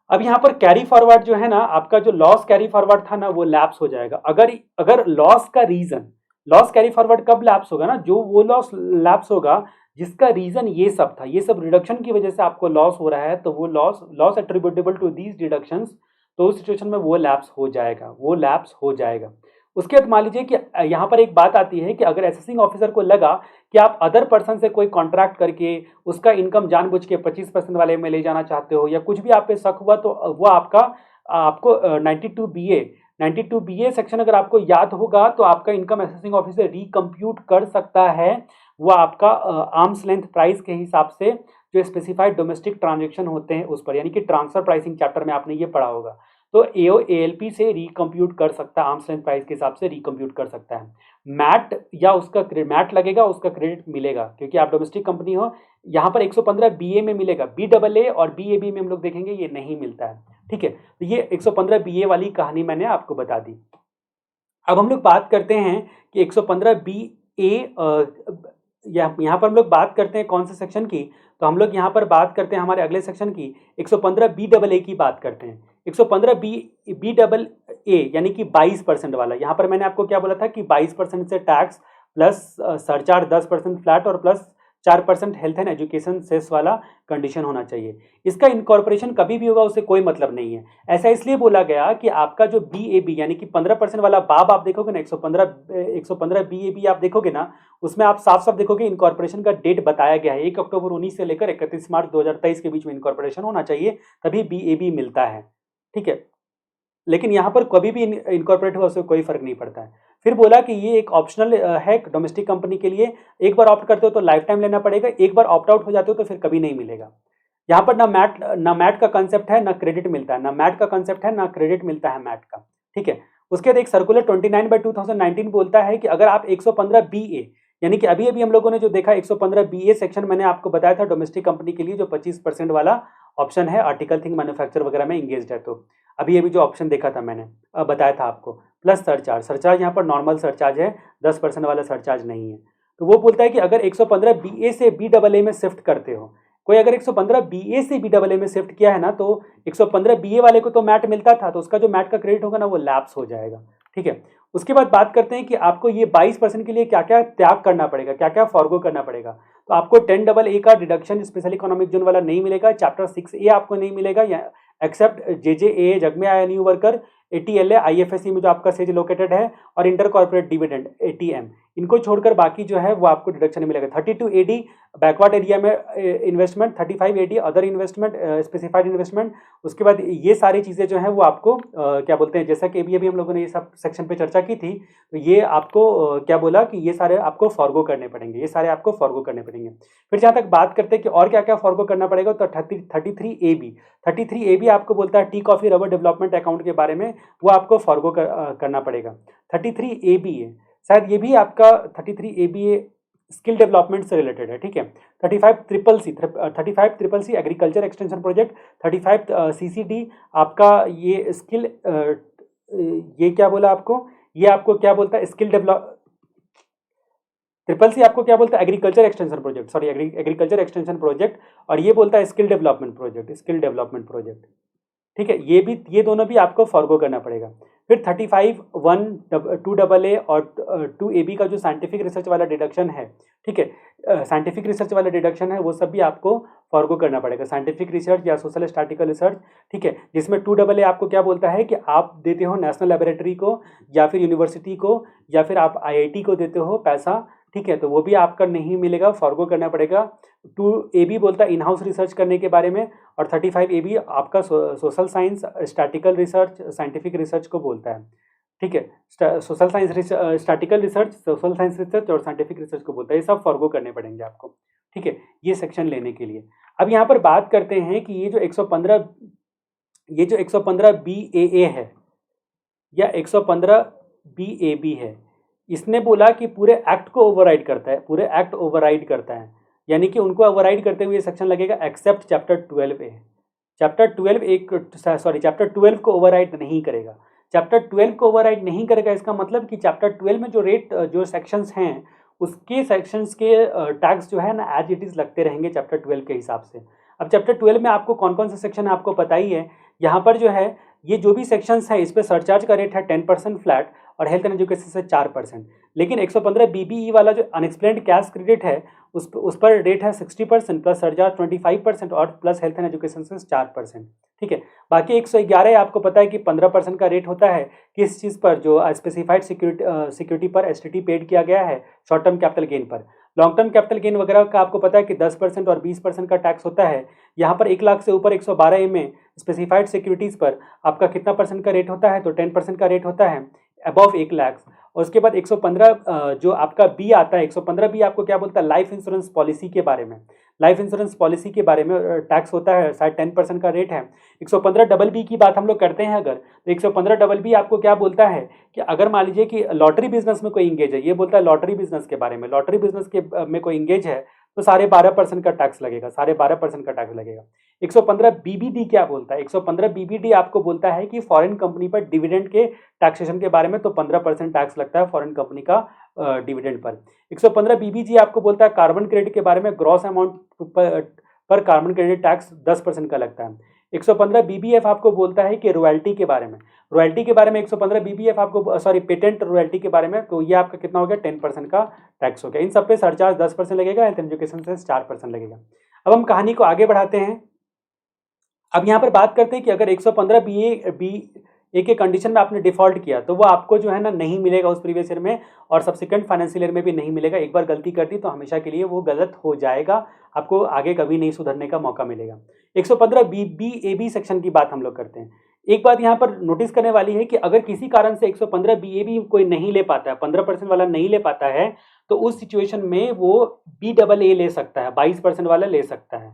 Speaker 1: अब यहाँ पर कैरी फॉरवर्ड जो है ना, आपका जो लॉस कैरी फॉरवर्ड था ना, वो लैप्स हो जाएगा। अगर लॉस का रीजन, लॉस कैरी फॉरवर्ड कब लैप्स होगा ना, जो वो लॉस लैप्स होगा जिसका रीजन ये सब था, ये सब रिडक्शन की वजह से आपको लॉस हो रहा है, तो वो loss attributable to these deductions, तो उस सिचुएशन में वो लैप्स हो जाएगा, वो लैप्स हो जाएगा। उसके बाद मान लीजिए कि यहाँ पर एक बात आती है कि अगर असेसिंग ऑफिसर को लगा कि आप अदर पर्सन से कोई कॉन्ट्रैक्ट करके उसका इनकम जानबूझ के 25% वाले में ले जाना चाहते हो, या कुछ भी आप पे शक हुआ, तो वो आपको 92BA सेक्शन अगर आपको याद होगा, तो आपका इनकम असेसिंग ऑफिसर रिकम्प्यूट कर सकता है वो आपका आर्म्स लेंथ प्राइस के हिसाब से, जो स्पेसिफाइड डोमेस्टिक ट्रांजेक्शन होते हैं उस पर, यानी कि ट्रांसफर प्राइसिंग चैप्टर में आपने ये पढ़ा होगा। तो एओ एएलपी से रिकम्प्यूट कर सकता है, आर्म्स लेंथ प्राइस के हिसाब से रिकम्प्यूट कर सकता है। मैट या उसका मैट लगेगा, उसका क्रेडिट मिलेगा, क्योंकि आप डोमेस्टिक कंपनी हो। यहाँ पर 115BA में मिलेगा, BAA और BAB में हम लोग देखेंगे ये नहीं मिलता है, ठीक है। तो ये 115BA वाली कहानी मैंने आपको बता दी। अब हम लोग बात करते हैं कि 115BA, यहाँ पर हम लोग बात करते हैं कौन से सेक्शन की, तो हम लोग यहाँ पर बात करते हैं हमारे अगले सेक्शन की, 115BAA की बात करते हैं। 115BAA यानी कि 22% वाला। यहाँ पर मैंने आपको क्या बोला था कि 22% से टैक्स प्लस सरचार्ज 10% फ्लैट और plus 4% health and education cess वाला कंडीशन होना चाहिए। इसका इनकॉर्पोरेशन कभी भी होगा उससे कोई मतलब नहीं है। ऐसा इसलिए बोला गया कि आपका जो BAB यानी कि 15% वाला बाब आप देखोगे ना, 115 BAB आप देखोगे ना, उसमें आप साफ साफ देखोगे इनकॉर्पोरेशन का डेट बताया गया है, 1 अक्टूबर 19 से लेकर 31 मार्च 2023 के बीच में इनकॉर्पोरेशन होना चाहिए, तभी BAB मिलता है, ठीक है। लेकिन यहाँ पर कभी भी इनकॉर्पोरेट हुआ उससे कोई फर्क नहीं पड़ता है। फिर बोला कि ये एक ऑप्शनल है डोमेस्टिक कंपनी के लिए, एक बार ऑप्ट करते हो तो लाइफ टाइम लेना पड़ेगा, एक बार ऑप्ट आउट हो जाते हो तो फिर कभी नहीं मिलेगा। यहाँ पर ना मैट का कंसेप्ट है, ना क्रेडिट मिलता है, ना मैट का कंसेप्ट है, ना क्रेडिट मिलता है मैट का, ठीक है। उसके बाद एक सर्कुलर 29/2019 बोलता है कि अगर आप 115BA यानी कि अभी अभी हम लोगों ने जो देखा 115BA सेक्शन मैंने आपको बताया था डोमेस्टिक कंपनी के लिए जो 25% वाला ऑप्शन है, आर्टिकल थिंग मैन्युफैक्चर वगैरह में इंगेज्ड है, तो अभी अभी जो ऑप्शन देखा था मैंने बताया था आपको, प्लस सरचार्ज यहाँ पर नॉर्मल सरचार्ज है, 10% वाला सरचार्ज नहीं है। तो वो बोलता है कि अगर 115BA से BAA में शिफ्ट करते हो, कोई अगर 115BA से BAA में शिफ्ट किया है ना, तो 115BA वाले को तो मैट मिलता था, तो उसका जो मैट का क्रेडिट होगा ना वो लैप्स हो जाएगा, ठीक है। उसके बाद बात करते हैं कि आपको ये 22% के लिए क्या क्या त्याग करना पड़ेगा, क्या क्या फॉरगो करना पड़ेगा। तो आपको 10AA का डिडक्शन स्पेशल इकोनॉमिक जोन वाला नहीं मिलेगा, चैप्टर 6A आपको नहीं मिलेगा, एक्सेप्ट JJA जग में आया न्यू वर्कर, 80LA IFSC में जो आपका सेज लोकेटेड है, और इंटर कॉर्पोरेट डिविडेंड 80M, इनको छोड़कर बाकी जो है वो आपको डिडक्शन मिलेगा। 32AD बैकवर्ड एरिया में investment, 35AD other investment specified investment. उसके बाद ये सारी चीज़ें जो है वो आपको क्या बोलते हैं, जैसा कि अभी हम लोगों ने ये सब सेक्शन पे चर्चा की थी, तो ये आपको क्या बोला कि ये सारे आपको फॉरगो करने पड़ेंगे, ये सारे आपको फॉरगो करने पड़ेंगे। फिर जहाँ तक बात करते हैं कि और क्या क्या फॉरगो करना पड़ेगा, तो 33AB आपको बोलता है tea coffee rubber development account के बारे में, वो आपको फॉरगो करना पड़ेगा। 33ABA शायद ये भी आपका 33ABA स्किल डेवलपमेंट से रिलेटेड है, ठीक है। 35CCC agriculture extension project, 35CCD आपका ये स्किल ये क्या बोला आपको, ये आपको क्या बोलता है स्किल डेवलप, CCC आपको क्या बोलता है agriculture extension project, sorry agriculture extension project, और ये बोलता है स्किल डेवलपमेंट प्रोजेक्ट। ठीक है, ये दोनों भी आपको फॉरगो करना पड़ेगा। फिर 35 1 2 डबल ए और 2 ए बी का जो साइंटिफिक रिसर्च वाला डिडक्शन है, ठीक है, साइंटिफिक रिसर्च वाला डिडक्शन है, वो सब भी आपको फॉरगो करना पड़ेगा। साइंटिफिक रिसर्च या सोशल स्टैटिकल रिसर्च, ठीक है, जिसमें 2 डबल ए आपको क्या बोलता है कि आप देते हो नेशनल लेबोरेटरी को या फिर यूनिवर्सिटी को या फिर आप आईआईटी को देते हो पैसा, ठीक है, तो वो भी आपका नहीं मिलेगा, फॉरगो करना पड़ेगा। 2 ए बी बोलता है इन हाउस रिसर्च करने के बारे में, और 35 ए बी आपका social science statistical research scientific research को बोलता है, ठीक है, social science statistical research, social science research और साइंटिफिक रिसर्च को बोलता है। ये सब फॉरगो करने पड़ेंगे आपको, ठीक है, ये सेक्शन लेने के लिए। अब यहाँ पर बात करते हैं कि ये जो 115 बी ए है या 115 बी ए बी है, इसने बोला कि पूरे एक्ट को ओवरराइड करता है, पूरे एक्ट ओवरराइड करता है, यानी कि उनको ओवरराइड करते हुए सेक्शन लगेगा एक्सेप्ट चैप्टर 12 ए। चैप्टर 12 को ओवरराइड नहीं करेगा। चैप्टर 12 को ओवरराइड नहीं करेगा, इसका मतलब कि चैप्टर 12 में जो सेक्शंस हैं, उसके सेक्शंस के टैक्स जो है ना एज इट इज़ लगते रहेंगे चैप्टर 12 के हिसाब से। अब चैप्टर 12 में आपको कौन कौन से सेक्शन है आपको पता ही है। यहाँ पर जो है ये जो भी सेक्शंस हैं, इस पर सरचार्ज का रेट है 10% फ्लैट और हेल्थ एंड एजुकेशन से 4%। लेकिन 115 बीबीई वाला जो अनएक्सप्लेन्ड कैश क्रेडिट है, उस पर रेट है 60% प्लस सरचार्ज 25% और प्लस हेल्थ एंड एजुकेशन से 4%, ठीक है। बाकी 111 आपको पता है कि 15% का रेट होता है किस चीज़ पर, जो स्पेसिफाइड सिक्योरिटी पर एसटीटी पेड किया गया है शॉर्ट टर्म कैपिटल गेन पर। लॉन्ग टर्म कैपिटल गेन वगैरह का आपको पता है कि 10% और 20% का टैक्स होता है। यहाँ पर 1 लाख से ऊपर 112 में स्पेसिफाइड सिक्योरिटीज़ पर आपका कितना परसेंट का रेट होता है, तो 10% का रेट होता है अबव 1 लाख। और उसके बाद 115 जो आपका बी आता है, 115 बी आपको क्या बोलता है, लाइफ इंश्योरेंस पॉलिसी के बारे में। लाइफ इंश्योरेंस पॉलिसी के बारे में टैक्स होता है, शायद 10% का रेट है। 115 डबल बी की बात हम लोग करते हैं अगर, तो 115 डबल बी आपको क्या बोलता है कि अगर मान लीजिए कि लॉटरी बिजनेस में कोई इंगेज है, ये बोलता है लॉटरी बिजनेस के बारे में, लॉटरी बिजनेस के में कोई इंगेज है तो 12.5% का टैक्स लगेगा, 12.5% का टैक्स लगेगा। 115 बीबीडी क्या बोलता है, 115 बीबीडी आपको बोलता है कि फॉरेन कंपनी पर डिविडेंड के टैक्सेशन के बारे में, तो 15% टैक्स लगता है फॉरेन कंपनी का डिविडेंड पर। 115 बीबीजी आपको बोलता है कार्बन क्रेडिट के बारे में, ग्रॉस अमाउंट पर कार्बन क्रेडिट टैक्स 10% का लगता है। 115 बीबीएफ आपको बोलता है कि रॉयल्टी के बारे में, रॉयल्टी के बारे में 115 बीबीएफ आपको पेटेंट रॉयल्टी के बारे में, तो ये आपका कितना हो गया, 10% का टैक्स हो गया। इन सब पे सरचार्ज 10% लगेगा, हेल्थ एजुकेशन से 4% लगेगा। अब हम कहानी को आगे बढ़ाते हैं। अब यहाँ पर बात करते हैं कि अगर 115 बी के कंडीशन में आपने डिफॉल्ट किया तो वो आपको जो है ना नहीं मिलेगा उस प्रीवियस ईयर में, और सब्सिक्वेंट फाइनेंशियल ईयर में भी नहीं मिलेगा। एक बार गलती कर दी तो हमेशा के लिए वो गलत हो जाएगा, आपको आगे कभी नहीं सुधरने का मौका मिलेगा। 115 बी ए बी सेक्शन की बात हम लोग करते हैं। एक बात यहाँ पर नोटिस करने वाली है कि अगर किसी कारण से 115 बी ए बी कोई नहीं ले पाता है, 15% वाला नहीं ले पाता है, तो उस सिचुएशन में वो बी डबल ए ले सकता है, 22% वाला ले सकता है,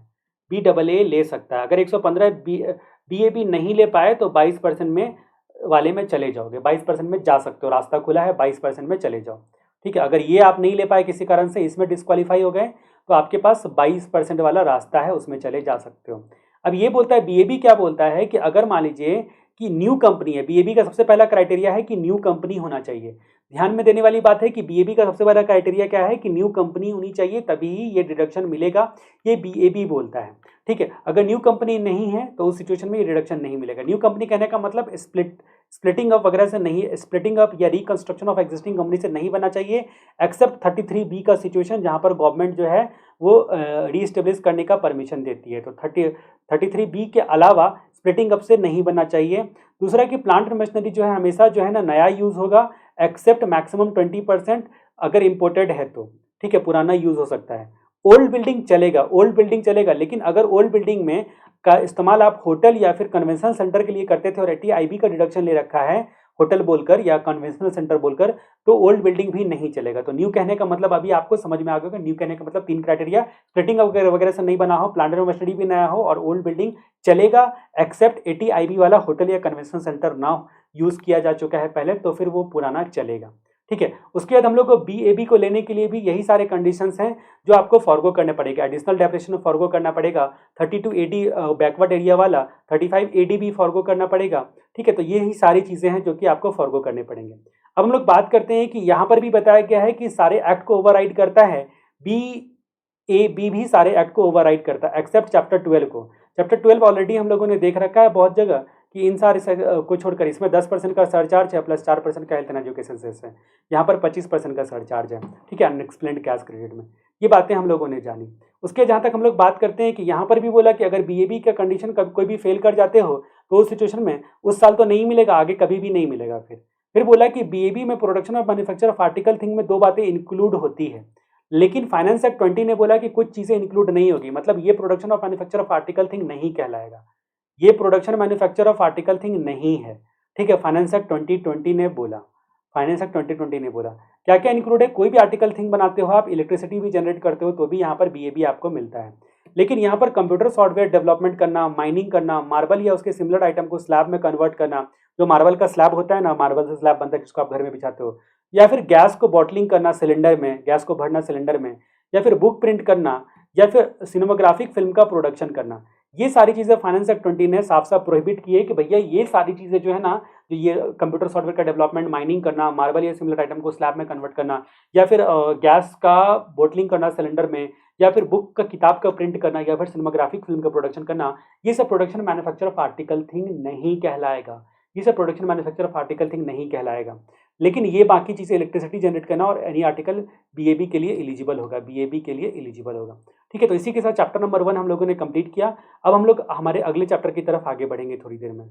Speaker 1: बी डबल ए ले सकता है। अगर 115 बी ए बी नहीं ले पाए तो 22% में वाले में चले जाओगे, 22% में जा सकते हो, रास्ता खुला है, 22% में चले जाओ, ठीक है। अगर ये आप नहीं ले पाए किसी कारण से, इसमें डिस्क्वालीफाई हो गए, तो आपके पास 22% वाला रास्ता है, उसमें चले जा सकते हो। अब ये बोलता है बीएबी क्या बोलता है कि अगर मान लीजिए कि न्यू कंपनी है, बीएबी का सबसे पहला क्राइटेरिया है कि न्यू कंपनी होना चाहिए। ध्यान में देने वाली बात है कि बीएबी का सबसे बड़ा क्राइटेरिया क्या है कि न्यू कंपनी होनी चाहिए, तभी ये डिडक्शन मिलेगा, ये बीएबी बोलता है, ठीक है। अगर न्यू कंपनी नहीं है तो उस सिचुएशन में ये डिडक्शन नहीं मिलेगा। न्यू कंपनी कहने का मतलब स्प्लिटिंग अप वगैरह से नहीं, स्प्लिटिंग अप या रिकंस्ट्रक्शन ऑफ एग्जिस्टिंग कंपनी से नहीं बनना चाहिए, एक्सेप्ट 33B का सिचुएशन, जहां पर गवर्नमेंट जो है वो रीएस्टेब्लिश करने का परमिशन देती है। तो 33B के अलावा स्प्लिटिंग अप से नहीं बनना चाहिए। दूसरा कि प्लांट एंड मशीनरी जो है हमेशा जो है ना नया यूज होगा, एक्सेप्ट मैक्सिमम 20% अगर इम्पोर्टेड है तो, ठीक है, पुराना यूज हो सकता है। ओल्ड बिल्डिंग चलेगा, ओल्ड बिल्डिंग चलेगा, लेकिन अगर ओल्ड बिल्डिंग में का इस्तेमाल आप होटल या फिर कन्वेंशन सेंटर के लिए करते थे और ATIB का डिडक्शन ले रखा है होटल बोलकर या कन्वेंशनल सेंटर बोलकर, तो ओल्ड बिल्डिंग भी नहीं चलेगा। तो न्यू कहने का मतलब अभी आपको समझ में आ गया, न्यू कहने का मतलब 3 क्राइटेरिया, स्प्लिटिंग वगैरह से नहीं बना हो, प्लांट एंड मशीनरी भी नया हो और ओल्ड बिल्डिंग चलेगा, एक्सेप्ट ATIB वाला होटल या कन्वेंशन सेंटर ना यूज किया जा चुका है पहले, तो फिर वो पुराना चलेगा, ठीक है। उसके बाद हम लोग को BAB को लेने के लिए भी यही सारे कंडीशंस हैं जो आपको फॉरगो करने पड़ेगा। एडिशनल डेप्रेशन में फॉरगो करना पड़ेगा, 32 AD बैकवर्ड एरिया वाला, 35 AD भी फॉरगो करना पड़ेगा, ठीक है। तो ये ही सारी चीज़ें हैं जो कि आपको फॉरगो करने पड़ेंगे। अब हम लोग बात करते हैं कि यहाँ पर भी बताया गया है कि सारे एक्ट को ओवरराइड करता है, BAB भी सारे एक्ट को ओवरराइड करता है एक्सेप्ट चैप्टर 12 को। चैप्टर 12 ऑलरेडी हम लोगों ने देख रखा है बहुत जगह कि इन सारे को छोड़कर इसमें 10% का सरचार्ज है प्लस 4% का हेल्थ एंड एजुकेशन सेस है। यहाँ पर 25% का सरचार्ज है, ठीक है, अनएक्सप्लेन्ड कैश क्रेडिट में। ये बातें हम लोगों ने जानी। उसके जहाँ तक हम लोग बात करते हैं कि यहाँ पर भी बोला कि अगर बीएबी का कंडीशन कभी कोई भी फेल कर जाते हो तो उस सिचुएशन में उस साल तो नहीं मिलेगा, आगे कभी भी नहीं मिलेगा। फिर बोला कि बीएबी में प्रोडक्शन और मैन्युफैक्चर ऑफ आर्टिकल थिंग में 2 बातें इंक्लूड होती है, लेकिन फाइनेंस एक्ट 20 ने बोला कि कुछ चीजें इंक्लूड नहीं होगी, मतलब ये production of manufacture of article thing नहीं कहलाएगा, ये production manufacture of article thing नहीं है, ठीक है। फाइनेंस एक्ट 2020 ने बोला, फाइनेंस एक्ट 2020 ने बोला क्या क्या इंक्लूड है। कोई भी आर्टिकल थिंग बनाते हो आप, इलेक्ट्रिसिटी भी जनरेट करते हो तो भी यहाँ पर बीएबी आपको मिलता है। लेकिन यहाँ पर कंप्यूटर सॉफ्टवेयर डेवलपमेंट करना, माइनिंग करना, मार्बल या उसके सिमिलर आइटम को स्लैब में कन्वर्ट करना, जो मार्बल का स्लैब होता है ना, मार्बल से स्लैब बनता है जिसको आप घर में बिछाते हो, या फिर गैस को बॉटलिंग करना सिलेंडर में, गैस को भरना सिलेंडर में, या फिर बुक प्रिंट करना, या फिर सिनेमाग्राफिक फिल्म का प्रोडक्शन करना, ये सारी चीज़ें फाइनेंस एक्ट 20 ने साफ साफ प्रोहिबिट की है कि भैया ये सारी चीज़ें जो है ना, जो ये कंप्यूटर सॉफ्टवेयर का डेवलपमेंट, माइनिंग करना, मार्बल या सिमिलर आइटम को स्लैब में कन्वर्ट करना, या फिर गैस का बोटलिंग करना सिलेंडर में, या फिर बुक का किताब का प्रिंट करना, या फिर सिनेमाग्राफिक फिल्म का प्रोडक्शन करना, ये सब production manufacture of article thing नहीं कहलाएगा, ये सब production manufacture of article thing नहीं कहलाएगा। लेकिन ये बाकी चीज़ें इलेक्ट्रिसिटी जनरेट करना और एनी आर्टिकल बीएबी के लिए एलिजिबल होगा, बीएबी के लिए एलिजिबल होगा, ठीक है। तो इसी के साथ चैप्टर नंबर 1 हम लोगों ने कंप्लीट किया। अब हम लोग हमारे अगले चैप्टर की तरफ आगे बढ़ेंगे थोड़ी देर में।